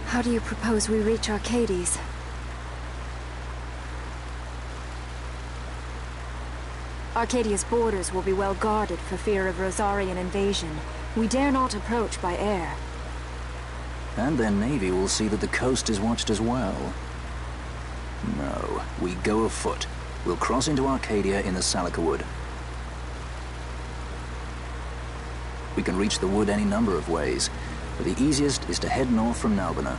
How do you propose we reach Arcades? Arcadia's borders will be well guarded for fear of Rosarian invasion. We dare not approach by air. And their navy will see that the coast is watched as well. No, we go afoot. We'll cross into Arcadia in the Salika Wood. We can reach the wood any number of ways, but the easiest is to head north from Nalbina.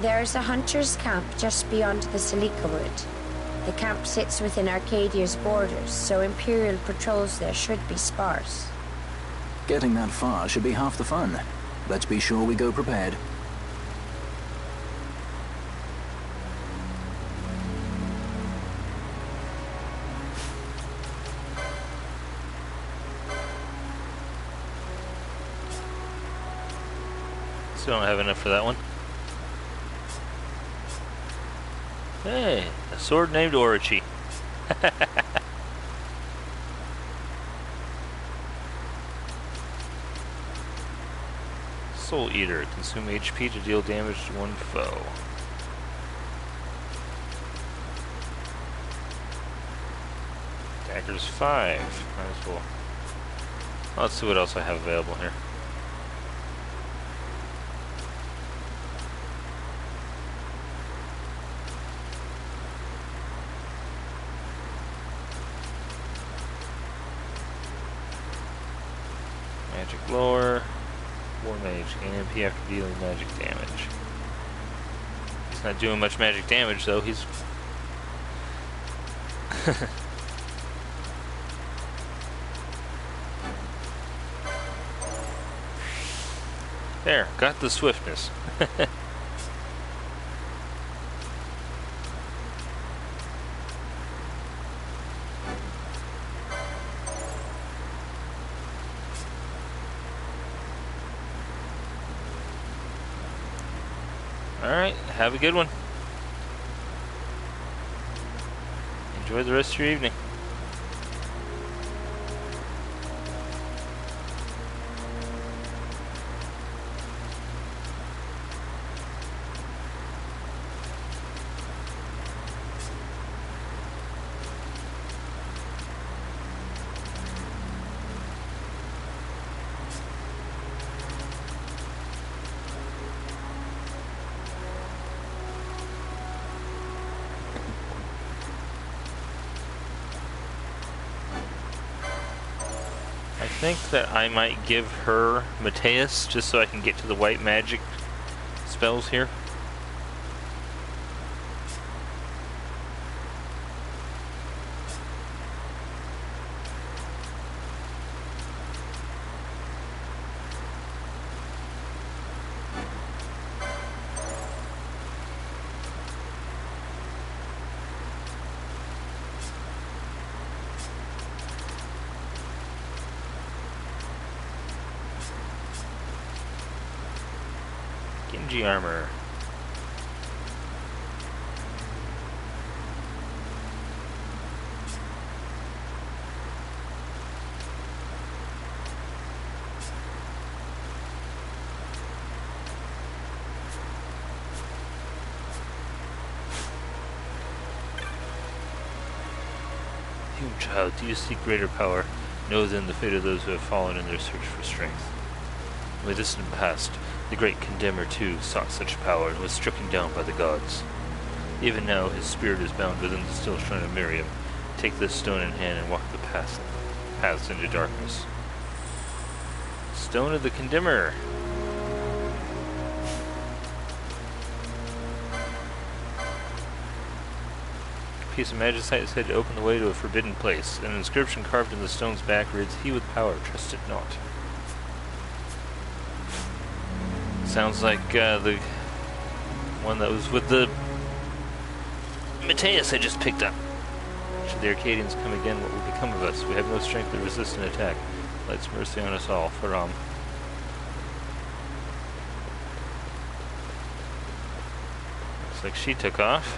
There's a hunter's camp just beyond the Salika Wood. The camp sits within Arcadia's borders, so Imperial patrols there should be sparse. Getting that far should be half the fun. Let's be sure we go prepared. Still don't have enough for that one. Hey, a sword named Orochi. Soul Eater. Consume HP to deal damage to one foe. Dagger's 5. Might as well. Let's see what else I have available here. Magic lore. War Mage. Gain MP after dealing magic damage. He's not doing much magic damage though, he's... There, got the swiftness. Alright, have a good one. Enjoy the rest of your evening. I think that I might give her Mateus just so I can get to the white magic spells here. Genji armor. You child, do you seek greater power? Know then the fate of those who have fallen in their search for strength. In the distant past, the great Condemner too sought such power and was stricken down by the gods. Even now his spirit is bound within the still shrine of Miriam. Take this stone in hand and walk the paths into darkness. Stone of the Condemner. A piece of magicite is said to open the way to a forbidden place. An inscription carved in the stone's back reads, "He with power, trust it not." Sounds like the one that was with the Mateus I just picked up. Should the Arcadians come again, what will become of us? We have no strength to resist an attack. Light's mercy on us all. Faram. Looks like she took off.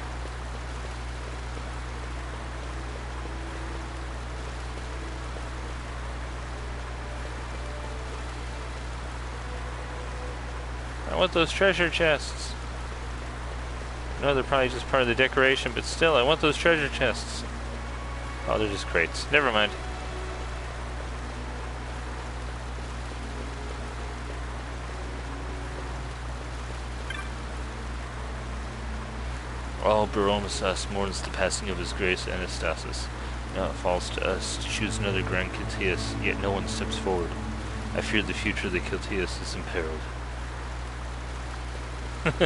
I want those treasure chests. No, they're probably just part of the decoration, but still, I want those treasure chests. Oh, they're just crates. Never mind. All Baromasus mourns the passing of his grace Anastasis. Now it falls to us to choose another Grand Kiltias, yet no one steps forward. I fear the future of the Kiltias is imperiled. At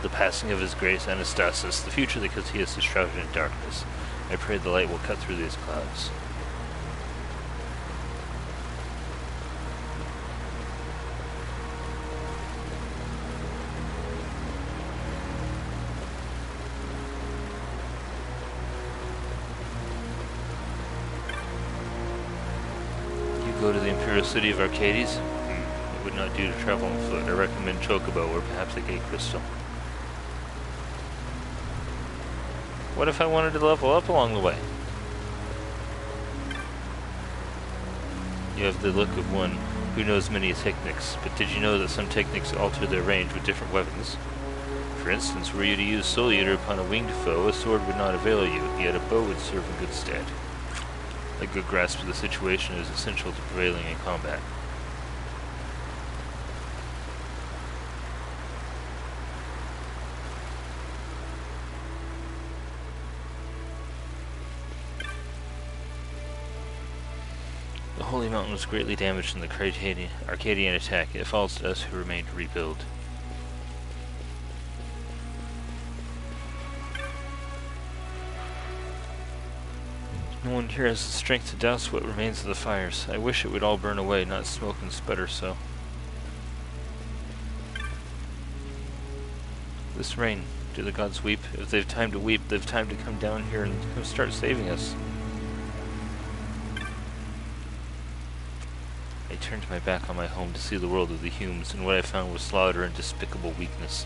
the passing of his grace Anastasis, the future of the Kiltias is shrouded in darkness. I pray the light will cut through these clouds. Go to the Imperial City of Arcades? It would not do to travel on foot. I recommend Chocobo or perhaps a Gate Crystal. What if I wanted to level up along the way? You have the look of one who knows many techniques, but did you know that some techniques alter their range with different weapons? For instance, were you to use Soul Eater upon a winged foe, a sword would not avail you, yet a bow would serve in good stead. A good grasp of the situation is essential to prevailing in combat. The Holy Mountain was greatly damaged in the Arcadian attack. It falls to us who remain to rebuild. No one here has the strength to douse what remains of the fires. I wish it would all burn away, not smoke and sputter so. This rain, do the gods weep? If they've time to weep, they've time to come down here and come start saving us. I turned my back on my home to see the world of the Humes, and what I found was slaughter and despicable weakness.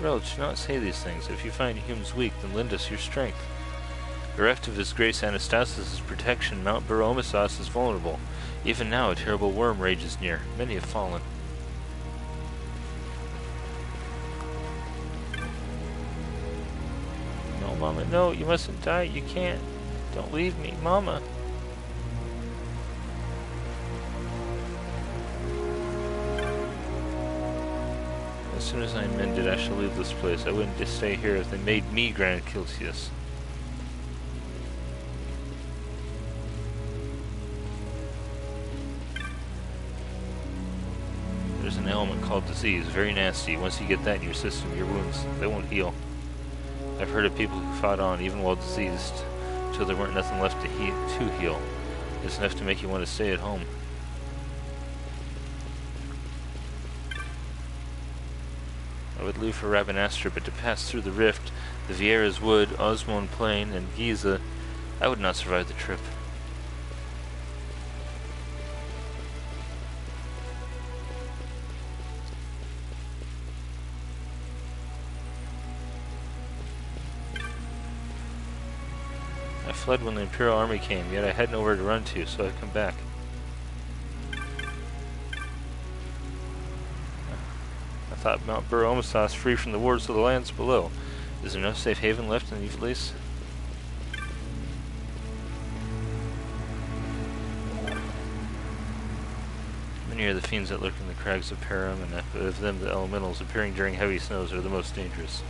Relch, do not say these things. If you find Humes weak, then lend us your strength. Bereft of his grace Anastasis' protection, Mount Baromesos is vulnerable. Even now a terrible worm rages near. Many have fallen. No, Mama, no, you mustn't die. You can't. Don't leave me, Mama. As soon as I'm mended, I shall leave this place. I wouldn't just stay here if they made me Grand Kiltius. There's an ailment called disease, very nasty. Once you get that in your system, your wounds, they won't heal. I've heard of people who fought on, even while diseased, until there weren't nothing left to heal. It's enough to make you want to stay at home. I would leave for Rabanastre, but to pass through the rift, the Vieira's Wood, Osmond Plain, and Giza, I would not survive the trip. I fled when the Imperial Army came, yet I had nowhere to run to, so I've come back. I thought Mount Baromesos free from the wars of the lands below. Is there no safe haven left in Ivalice? Many are the fiends that lurk in the crags of Param, and of them the elementals appearing during heavy snows are the most dangerous.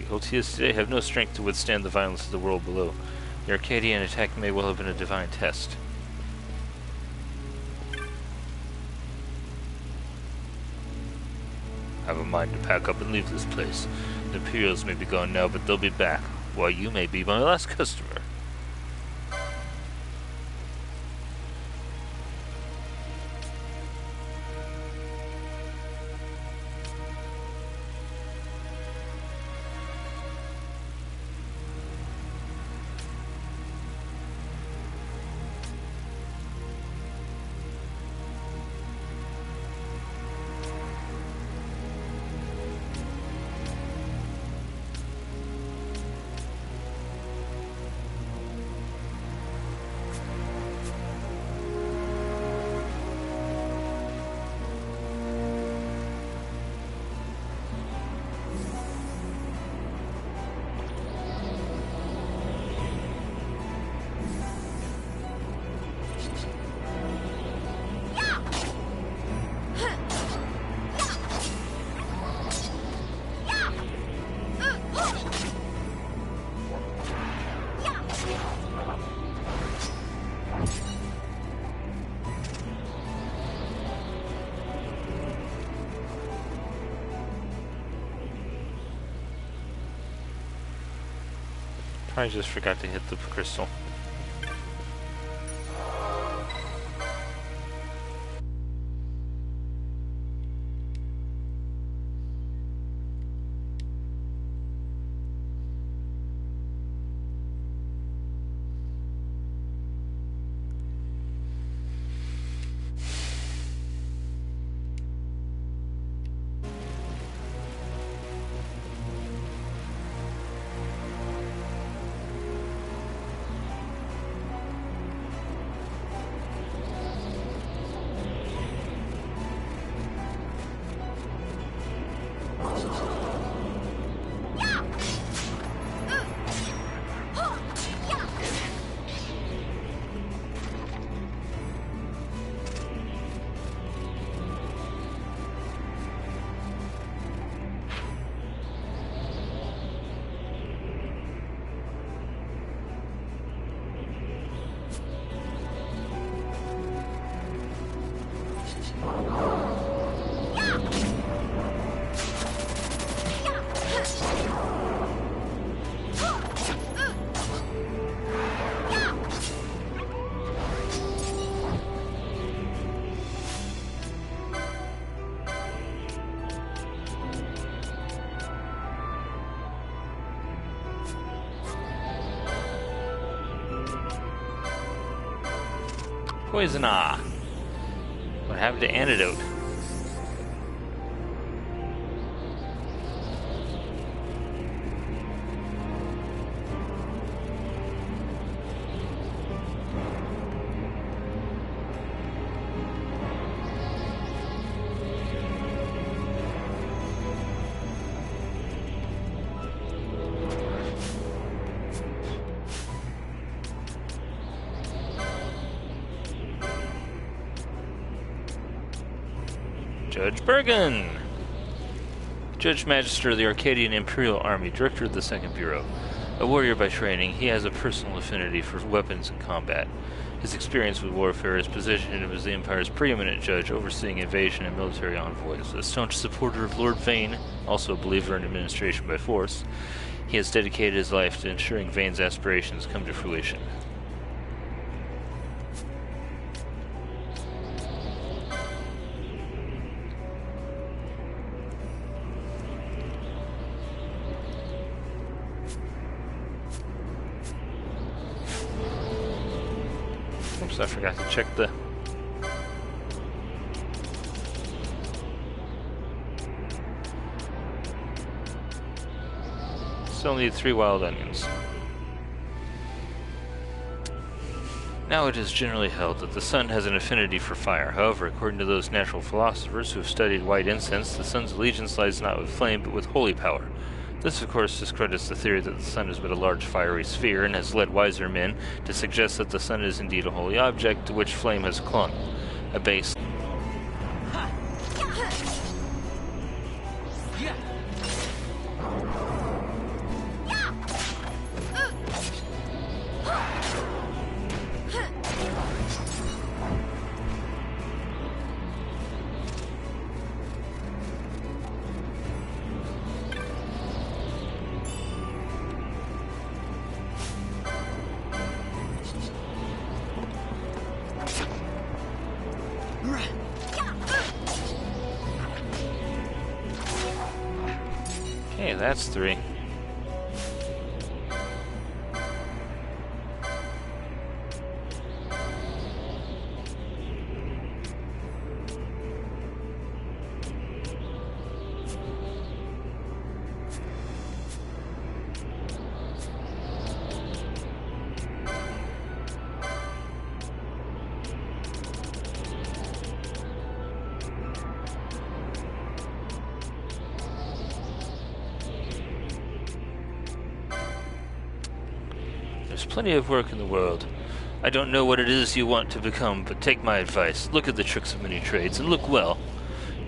Ultias today have no strength to withstand the violence of the world below. The Arcadian attack may well have been a divine test. I have a mind to pack up and leave this place. The Imperials may be gone now, but they'll be back, while you may be my last customer. Probably just forgot to hit the crystal. Poison. What happened to antidote? Judge Bergen! Judge Magister of the Arcadian Imperial Army, Director of the 2nd Bureau. A warrior by training, he has a personal affinity for weapons and combat. His experience with warfare has positioned him as the Empire's preeminent judge, overseeing invasion and military envoys. A staunch supporter of Lord Vane, also a believer in administration by force, he has dedicated his life to ensuring Vane's aspirations come to fruition. Oops, I forgot to check the... Still need 3 wild onions. Now it is generally held that the sun has an affinity for fire. However, according to those natural philosophers who have studied white incense, the sun's allegiance lies not with flame, but with holy power. This, of course, discredits the theory that the sun is but a large fiery sphere, and has led wiser men to suggest that the sun is indeed a holy object to which flame has clung. A base... Okay, that's 3. There's plenty of work in the world. I don't know what it is you want to become, but take my advice. Look at the tricks of many trades, and look well.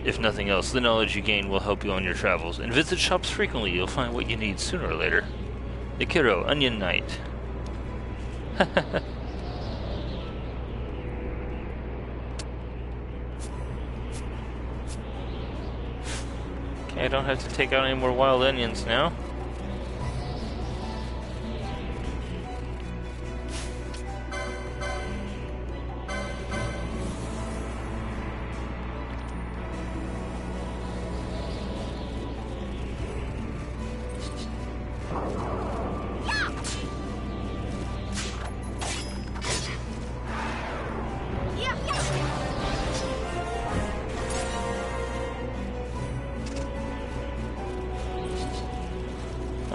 If nothing else, the knowledge you gain will help you on your travels, and visit shops frequently. You'll find what you need sooner or later. Ikiro, Onion Knight. Okay, I don't have to take out any more wild onions now.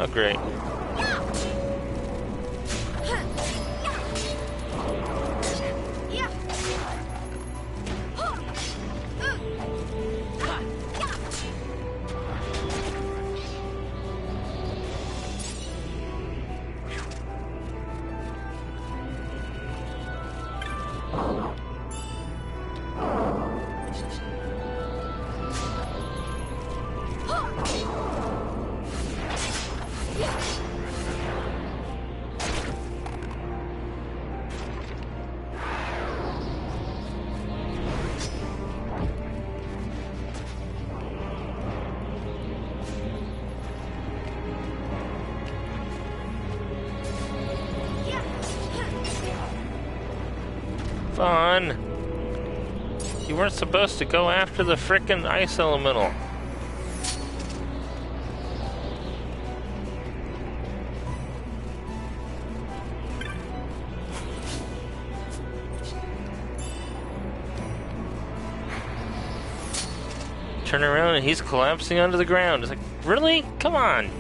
Oh, great. Fun. You weren't supposed to go after the frickin' ice elemental. Turn around and he's collapsing onto the ground. It's like, really? Come on.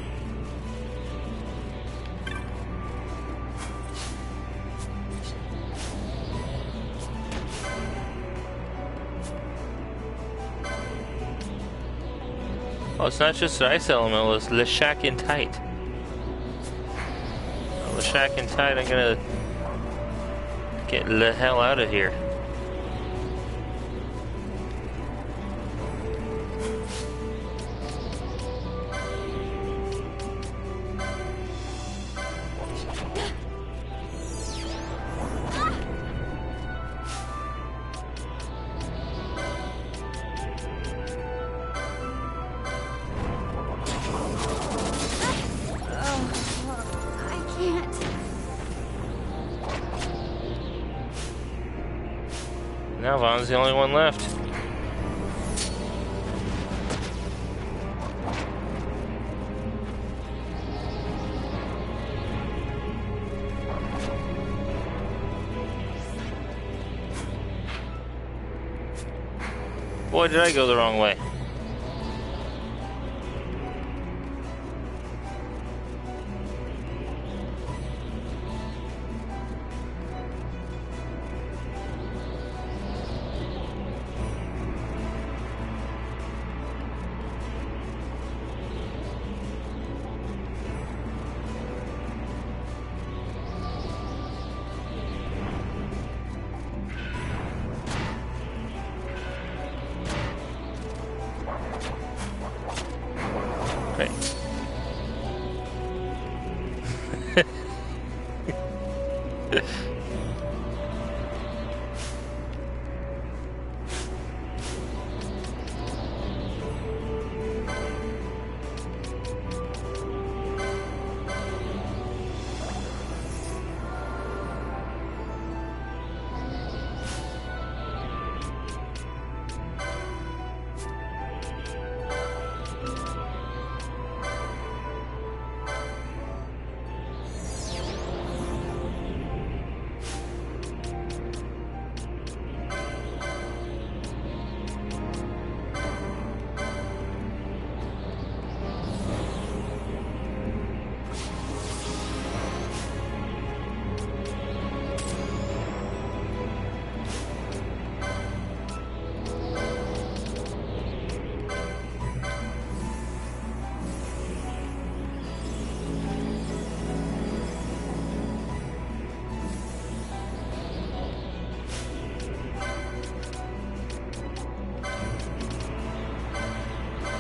Oh, it's not just an ice elemental, it's Leshak and Tight. Leshak and Tight, I'm gonna get the hell out of here. Now Vaughn's the only one left. Boy, did I go the wrong way.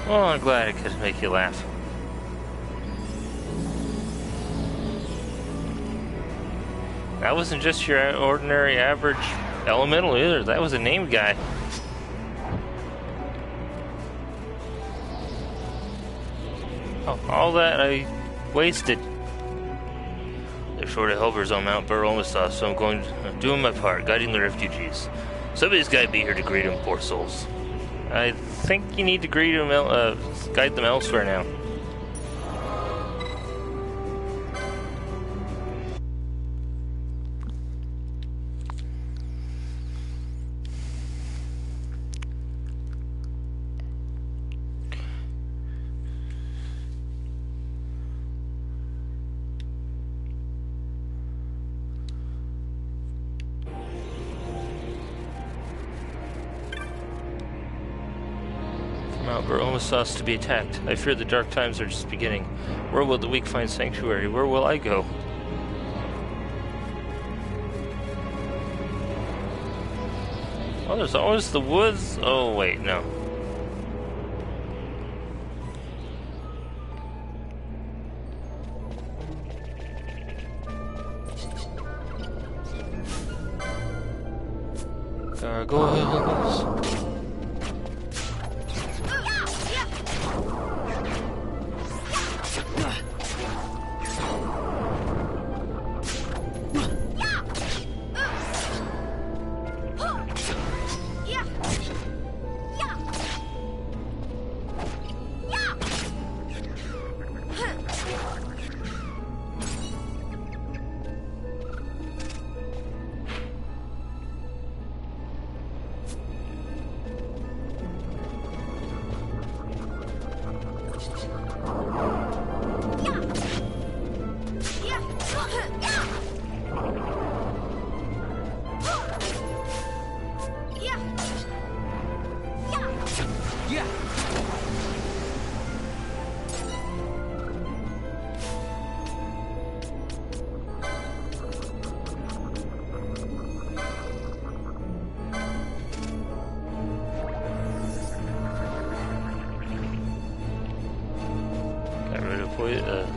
Well, I'm glad it could make you laugh. That wasn't just your ordinary average elemental either. That was a named guy. Oh, all that I wasted. They're short of helpers on Mount Baromesaw, so I'm going to do my part, guiding the refugees. Somebody's got to be here to greet them, poor souls. I think you need to greet them, guide them elsewhere now. Malboro almost us to be attacked. I fear the dark times are just beginning. Where will the weak find sanctuary? Where will I go? Oh, there's always the woods. Oh, wait, no. Gargoyles.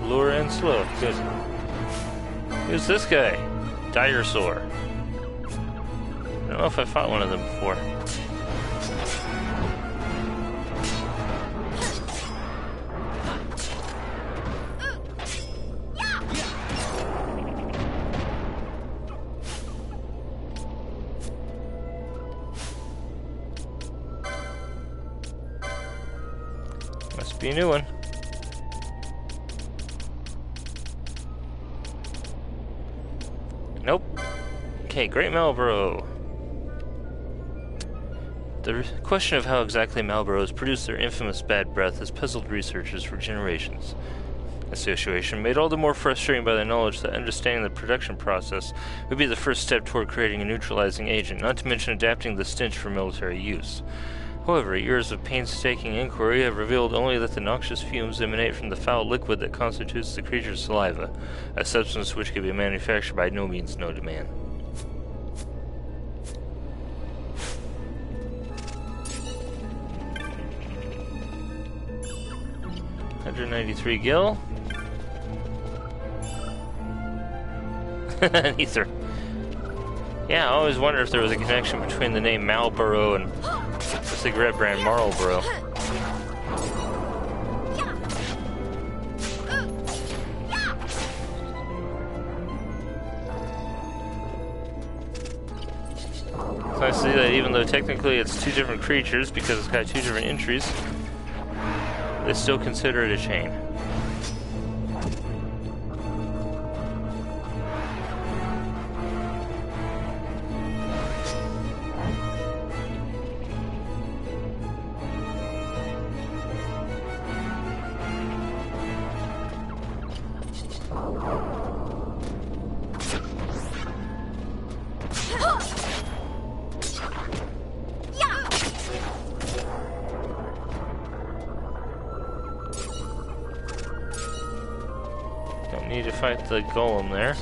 Lure and slow. Good. Who's this guy? Diresaur. I don't know if I fought one of them before. Must be a new one. Nope. Okay, Great Malboro. The question of how exactly Malboros produce their infamous bad breath has puzzled researchers for generations. A situation made all the more frustrating by the knowledge that understanding the production process would be the first step toward creating a neutralizing agent, not to mention adapting the stench for military use. However, years of painstaking inquiry have revealed only that the noxious fumes emanate from the foul liquid that constitutes the creature's saliva, a substance which can be manufactured by no means known to man. $193 gil. Ether. Yeah, I always wonder if there was a connection between the name Malboro and the cigarette brand Marlboro. So I see that even though technically it's two different creatures because it's got two different entries, they still consider it a chain. Don't need to fight the golem there.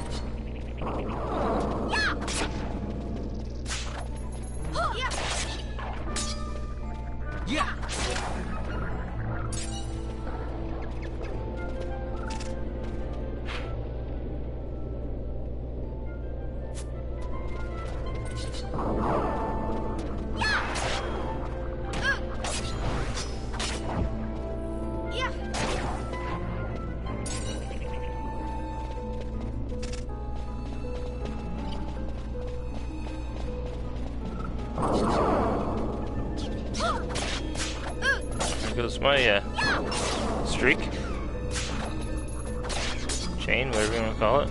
There goes my streak. Chain, whatever you want to call it.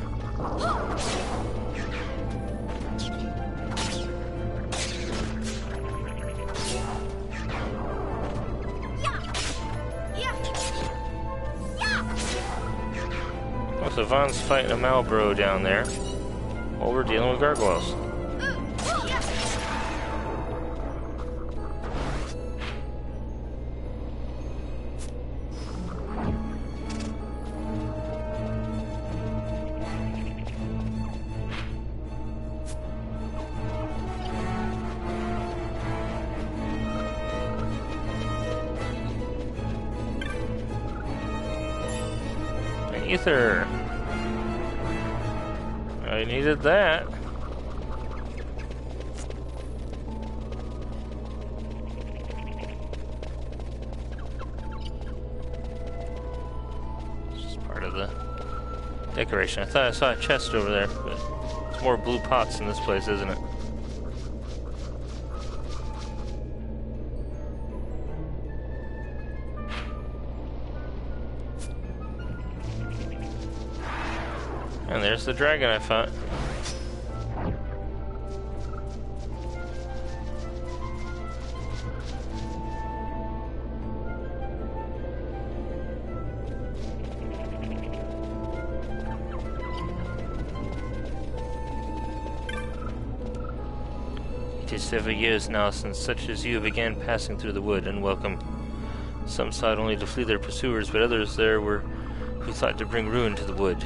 Oh, so Vaughn's fighting a Malboro down there while we're dealing with gargoyles. Ether. I needed that. It's just part of the decoration. I thought I saw a chest over there, but it's more blue pots in this place, isn't it? And there's the dragon I fought. It is several years now since such as you began passing through the wood, unwelcome. Some sought only to flee their pursuers, but others there were who thought to bring ruin to the wood.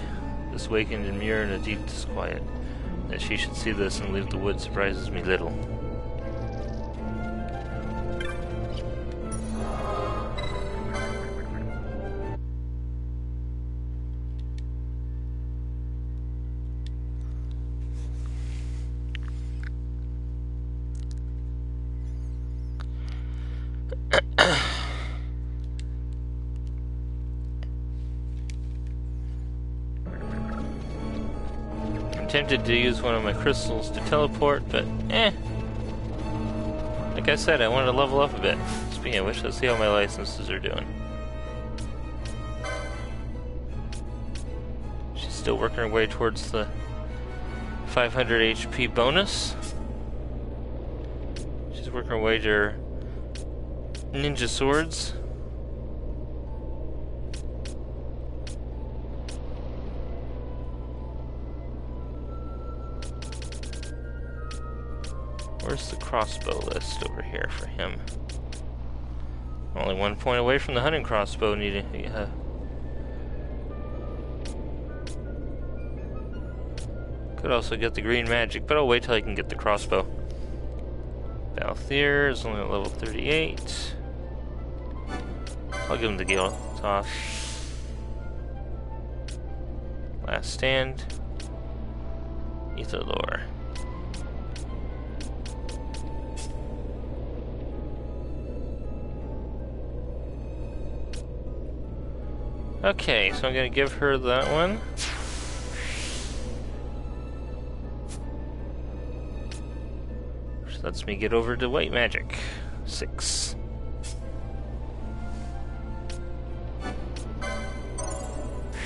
This wakened in Muir in a deep disquiet. That she should see this and leave the wood surprises me little. Tempted to use one of my crystals to teleport, but like I said, I wanted to level up a bit. Speaking of which, let's see how my licenses are doing. She's still working her way towards the 500 HP bonus. She's working her way to her ninja swords. Where's the crossbow list over here for him? Only 1 point away from the hunting crossbow needing. Could also get the green magic, but I'll wait till I can get the crossbow. Balthier is only at level 38. I'll give him the Gale toss. Last stand. Ether lore. Okay, so I'm gonna give her that one. Which lets me get over to white magic. 6.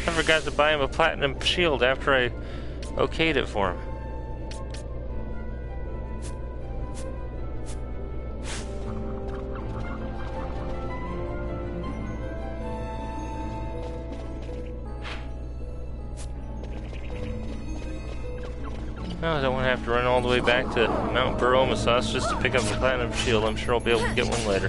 I forgot to buy him a platinum shield after I okayed it for him. No, I don't want to have to run all the way back to Mount Baromasos just to pick up a platinum shield. I'm sure I'll be able to get one later.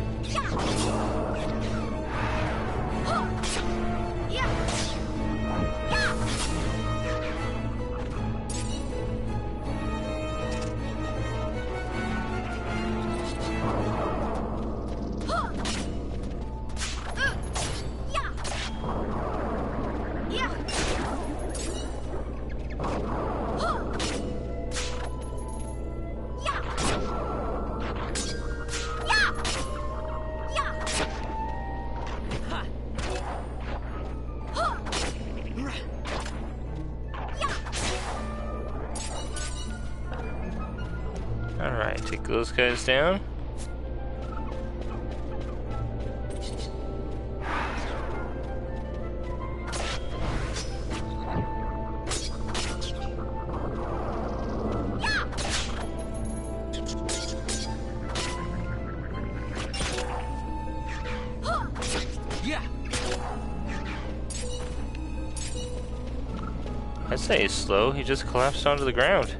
Alright, take those guys down. I'd say he's slow, he just collapsed onto the ground.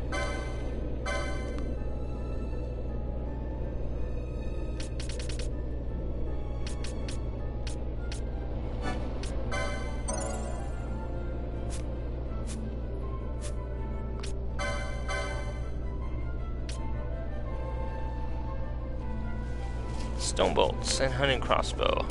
Stone bolts and hunting crossbow.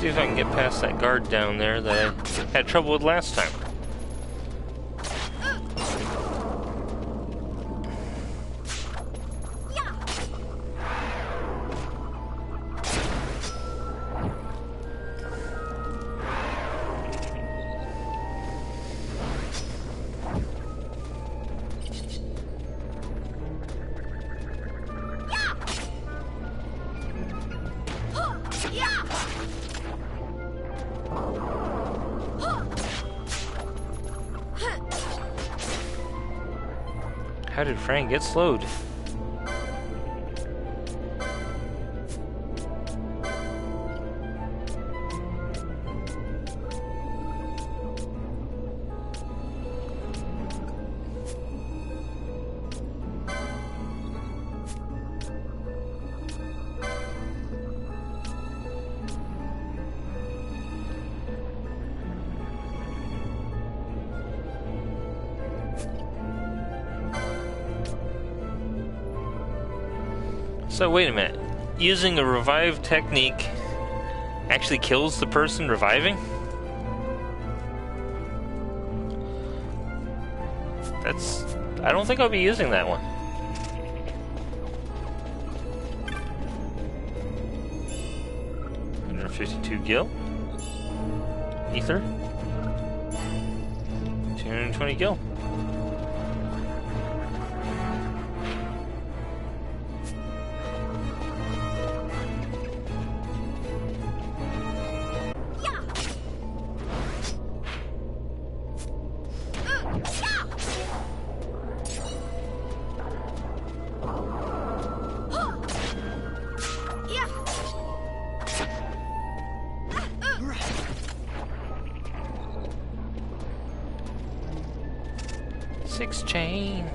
See if I can get past that guard down there that I had trouble with last time. How did Frank get slowed? So wait a minute, using a revive technique actually kills the person reviving? I don't think I'll be using that one. $152 gil. Ether. 220 gil. Six chain.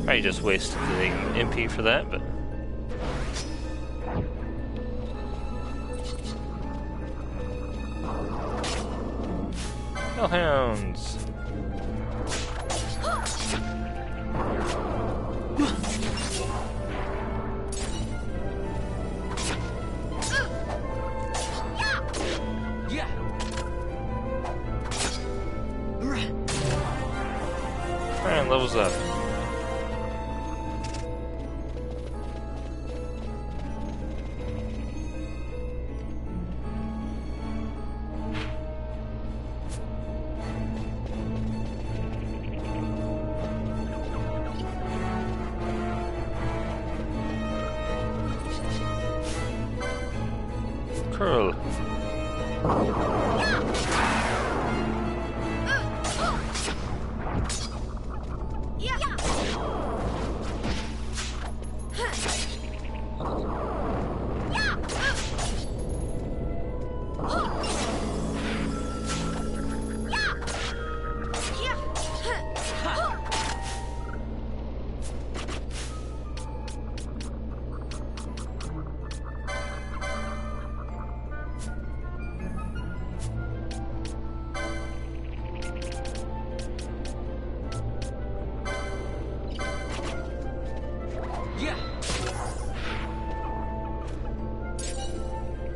I just wasted the MP for that, but hellhounds. Alright, levels up. Curl.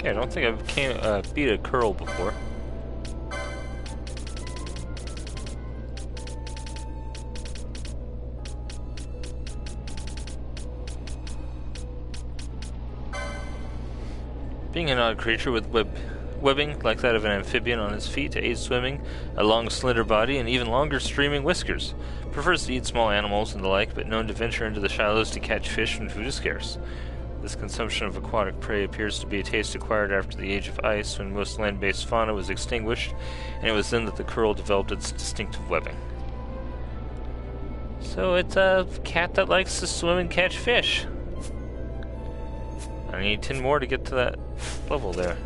Okay, I don't think I've beat a curl before. Being an odd creature with webbing like that of an amphibian on its feet to aid swimming, a long slender body, and even longer streaming whiskers. Prefers to eat small animals and the like, but known to venture into the shallows to catch fish when food is scarce. This consumption of aquatic prey appears to be a taste acquired after the Age of Ice, when most land-based fauna was extinguished, and it was then that the curl developed its distinctive webbing. So it's a cat that likes to swim and catch fish. I need 10 more to get to that level there.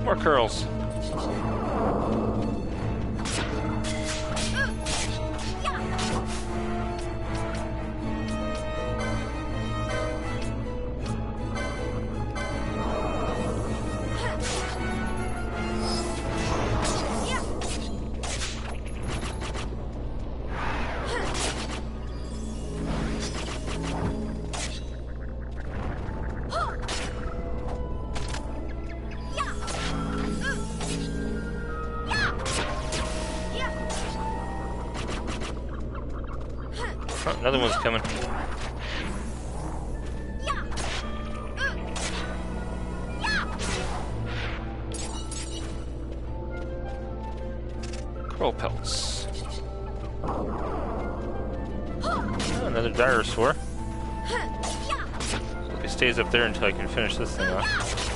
More curls. Oh, another one's coming. Curl pelts. Oh, another dinosaur. Hope he stays up there until I can finish this thing off.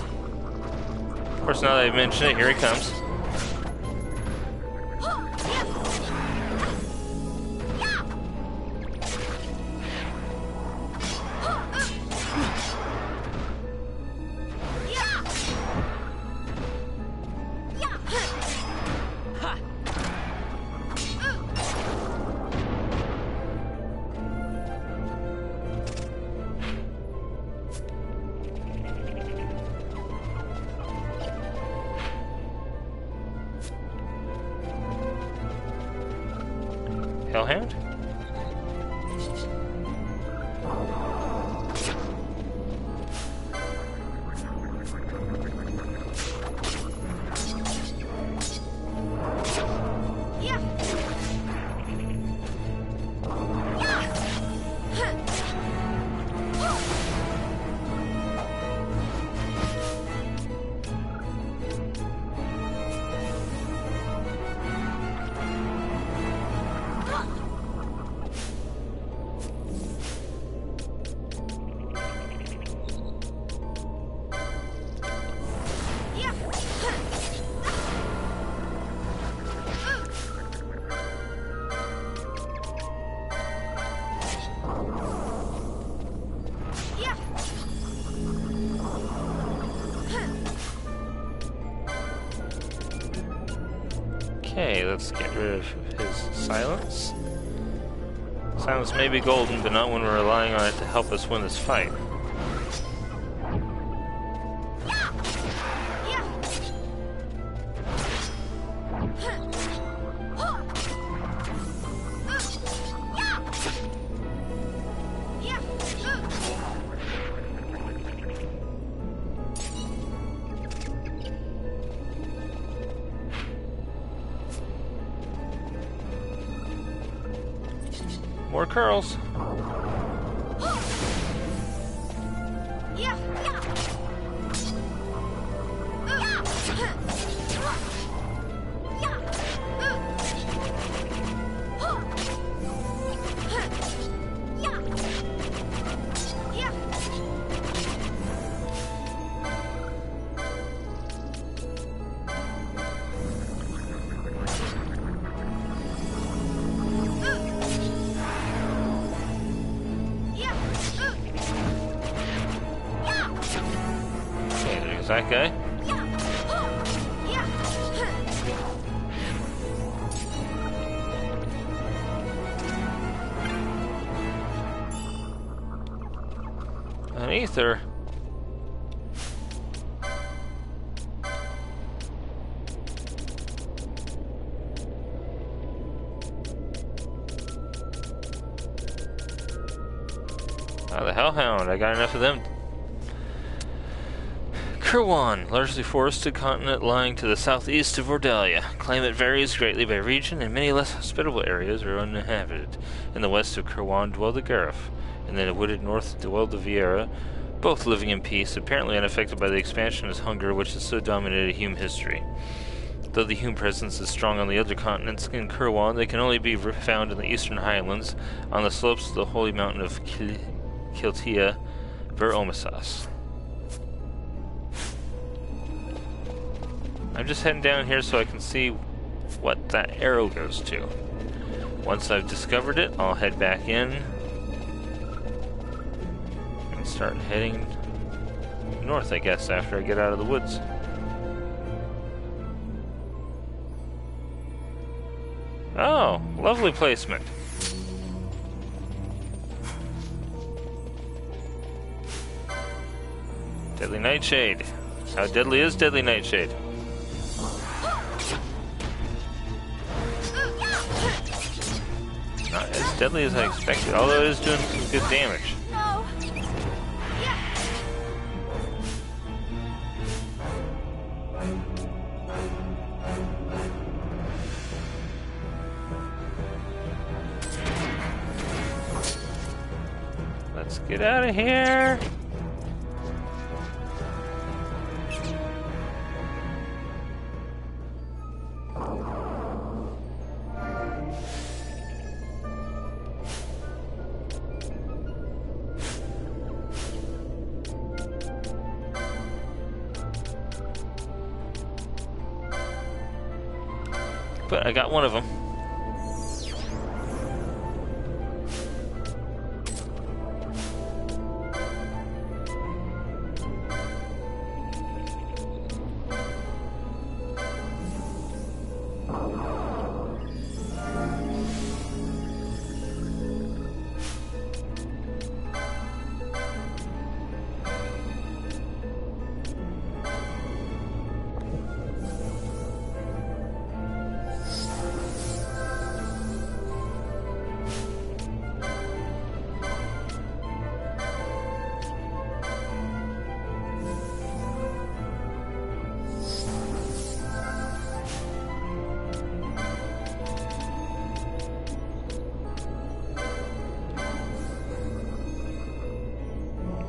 Of course, now that I mention it, here he comes. Hellhound? Okay, let's get rid of his silence. Silence may be golden, but not when we're relying on it to help us win this fight. More curls. That guy. An ether. Ah, the Hellhound. I got enough of them. XI, largely forested continent lying to the southeast of Ordalia. Climate varies greatly by region, and many less hospitable areas are uninhabited. In the west of XI dwell the Garif, and in the wooded north dwell the Viera, both living in peace, apparently unaffected by the expansionist hunger which has so dominated human history. Though the human presence is strong on the other continents, in XI they can only be found in the eastern highlands, on the slopes of the holy mountain of Kiltia Ver Omisas. I'm just heading down here so I can see what that arrow goes to. Once I've discovered it, I'll head back in and start heading north, I guess, after I get out of the woods. Oh, lovely placement. Deadly Nightshade. How deadly is Deadly Nightshade? Not as deadly as I expected, although it is doing some good damage. No. Let's get out of here. But I got one of them.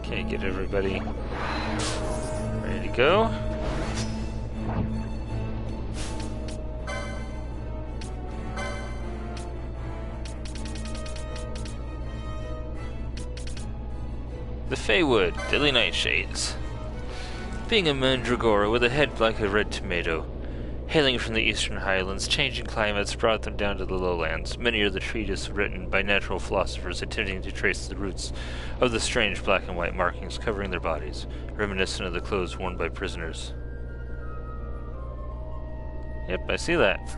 Okay, get everybody ready to go. The Feywood, Deadly Nightshades. Being a mandragora with a head like a red tomato, hailing from the eastern highlands, changing climates brought them down to the lowlands. Many are the treatises written by natural philosophers attempting to trace the roots of the strange black and white markings covering their bodies, reminiscent of the clothes worn by prisoners. Yep, I see that.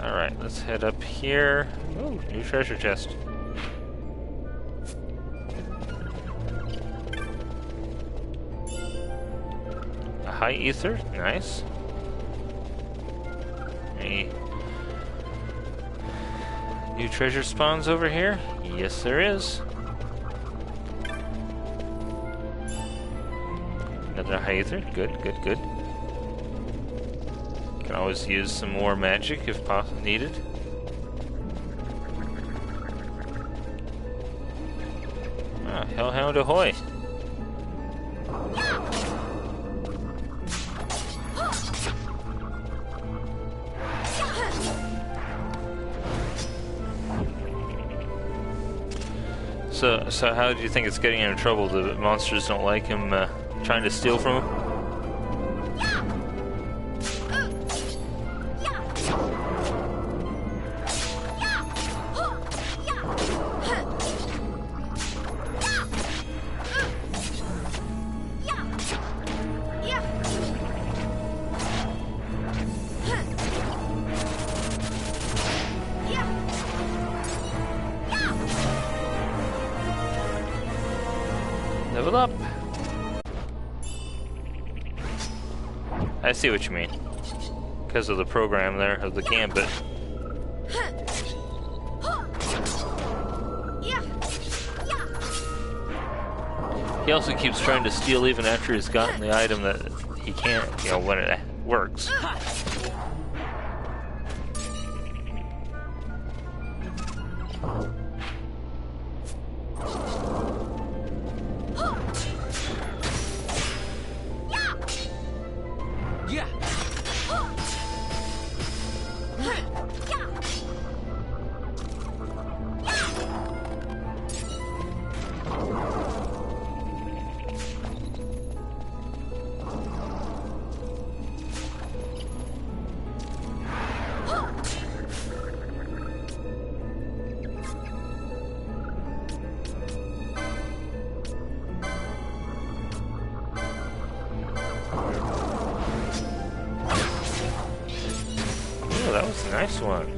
Alright, let's head up here. Oh, new treasure chest. High ether, nice. Any new treasure spawns over here? Yes, there is. Another high ether, good, good, good. Can always use some more magic if needed. Ah, Hellhound ahoy! So how do you think it's getting him in trouble? The monsters don't like him trying to steal from him? Level up. I see what you mean. Because of the program there, of the gambit. He also keeps trying to steal even after he's gotten the item that he can't, you know, when it works. Nice one.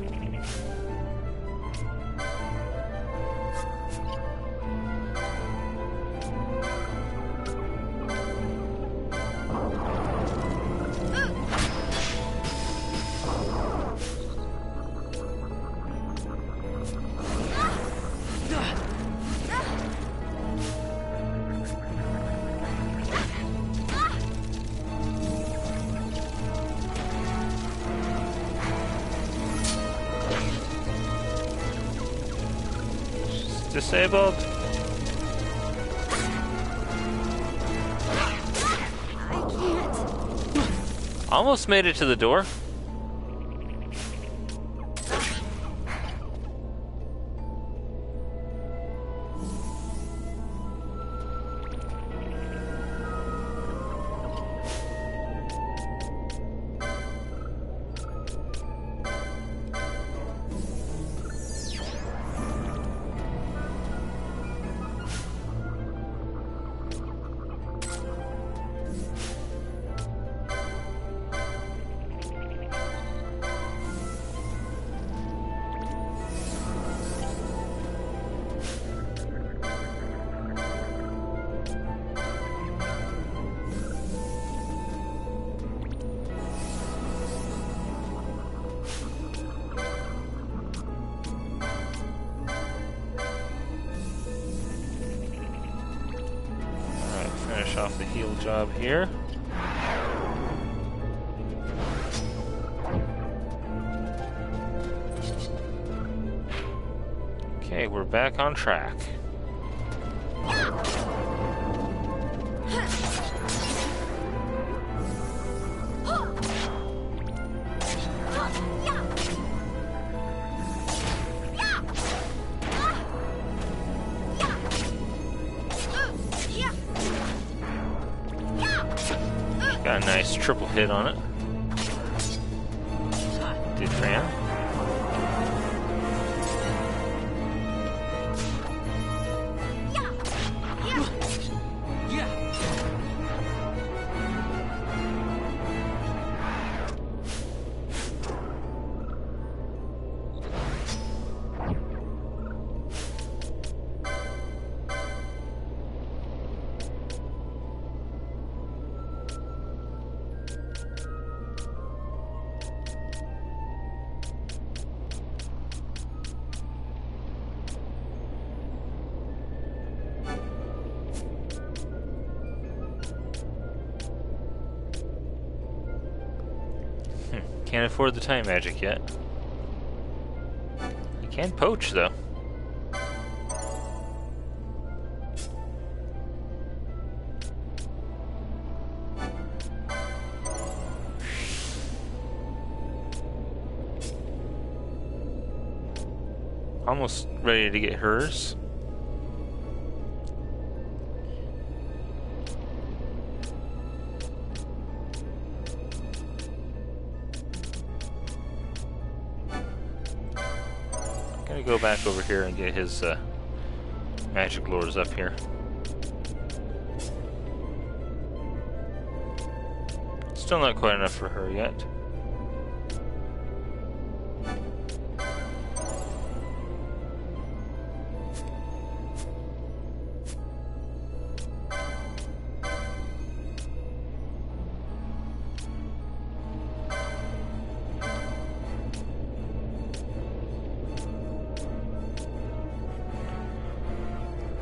Disabled. I can't. Almost made it to the door. Finish off the heal job here. Okay, we're back on track. Got a nice triple hit on it. Did Fran. Can't afford the time magic yet. You can poach though. Almost ready to get hers. Gonna go back over here and get his magic lures up here. Still not quite enough for her yet.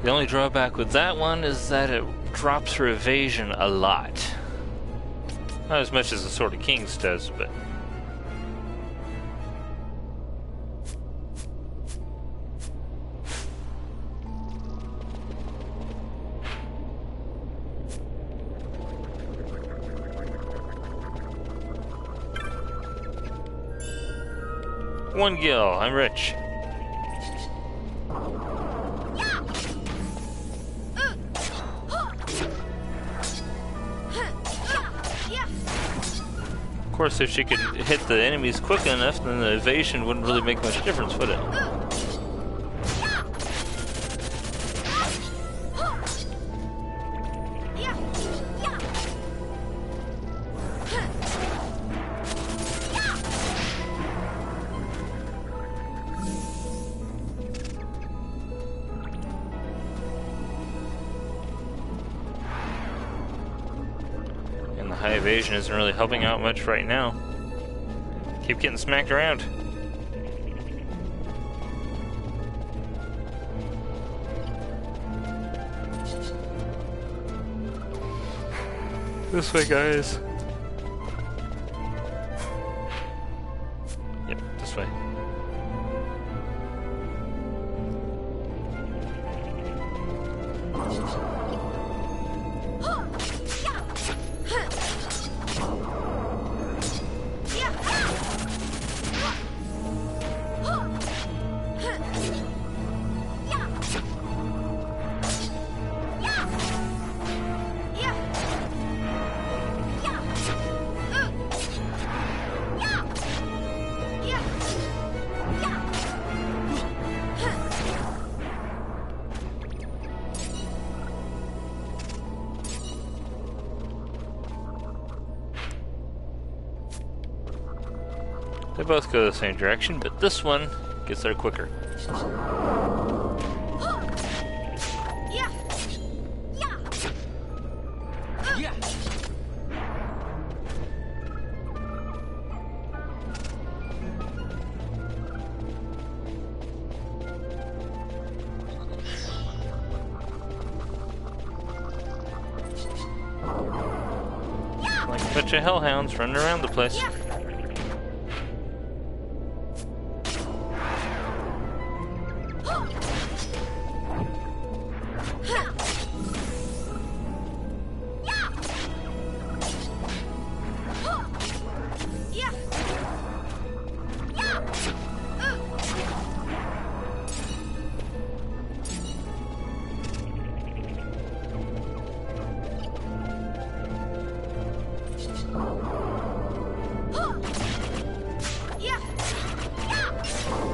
The only drawback with that one is that it drops her evasion a lot. Not as much as the Sword of Kings does, but... One gil, I'm rich. Of course, if she could hit the enemies quick enough, then the evasion wouldn't really make much difference, would it? high evasion isn't really helping out much right now. Keep getting smacked around. This way, guys. Yep, this way. They both go the same direction, but this one gets there quicker. Like a bunch of hellhounds running around the place.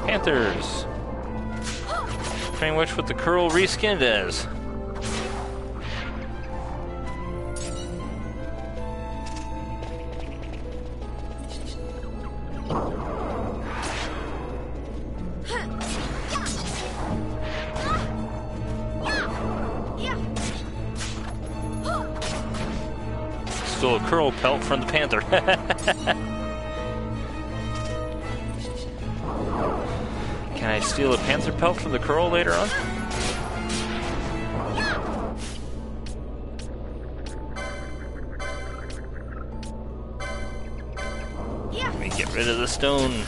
Panthers. Pretty much what the curl reskinned as. Stole a curl pelt from the panther. Can I steal a panther pelt from the curl later on? Let me get rid of the stone.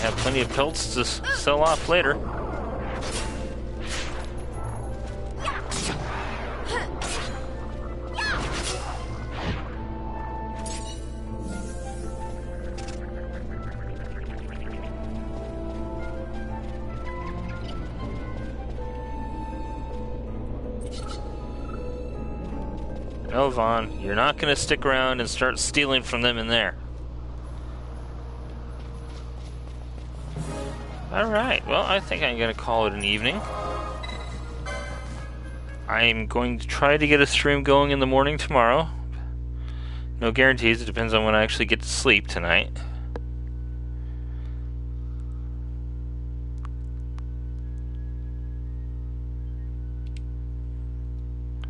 Have plenty of pelts to sell off later. No, Vaughn, you're not going to stick around and start stealing from them in there. Alright, well, I think I'm going to call it an evening. I'm going to try to get a stream going in the morning tomorrow. No guarantees, it depends on when I actually get to sleep tonight.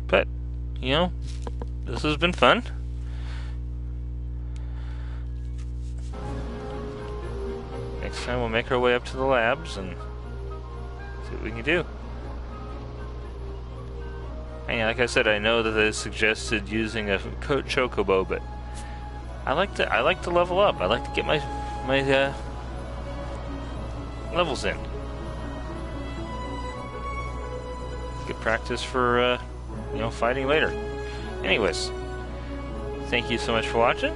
But, you know, this has been fun. Next time we'll make our way up to the labs and see what we can do. And like I said, I know that they suggested using a chocobo, but I like to level up. I like to get my levels in. Good practice for fighting later. Anyways, thank you so much for watching.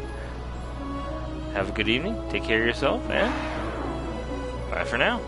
Have a good evening. Take care of yourself, and bye for now.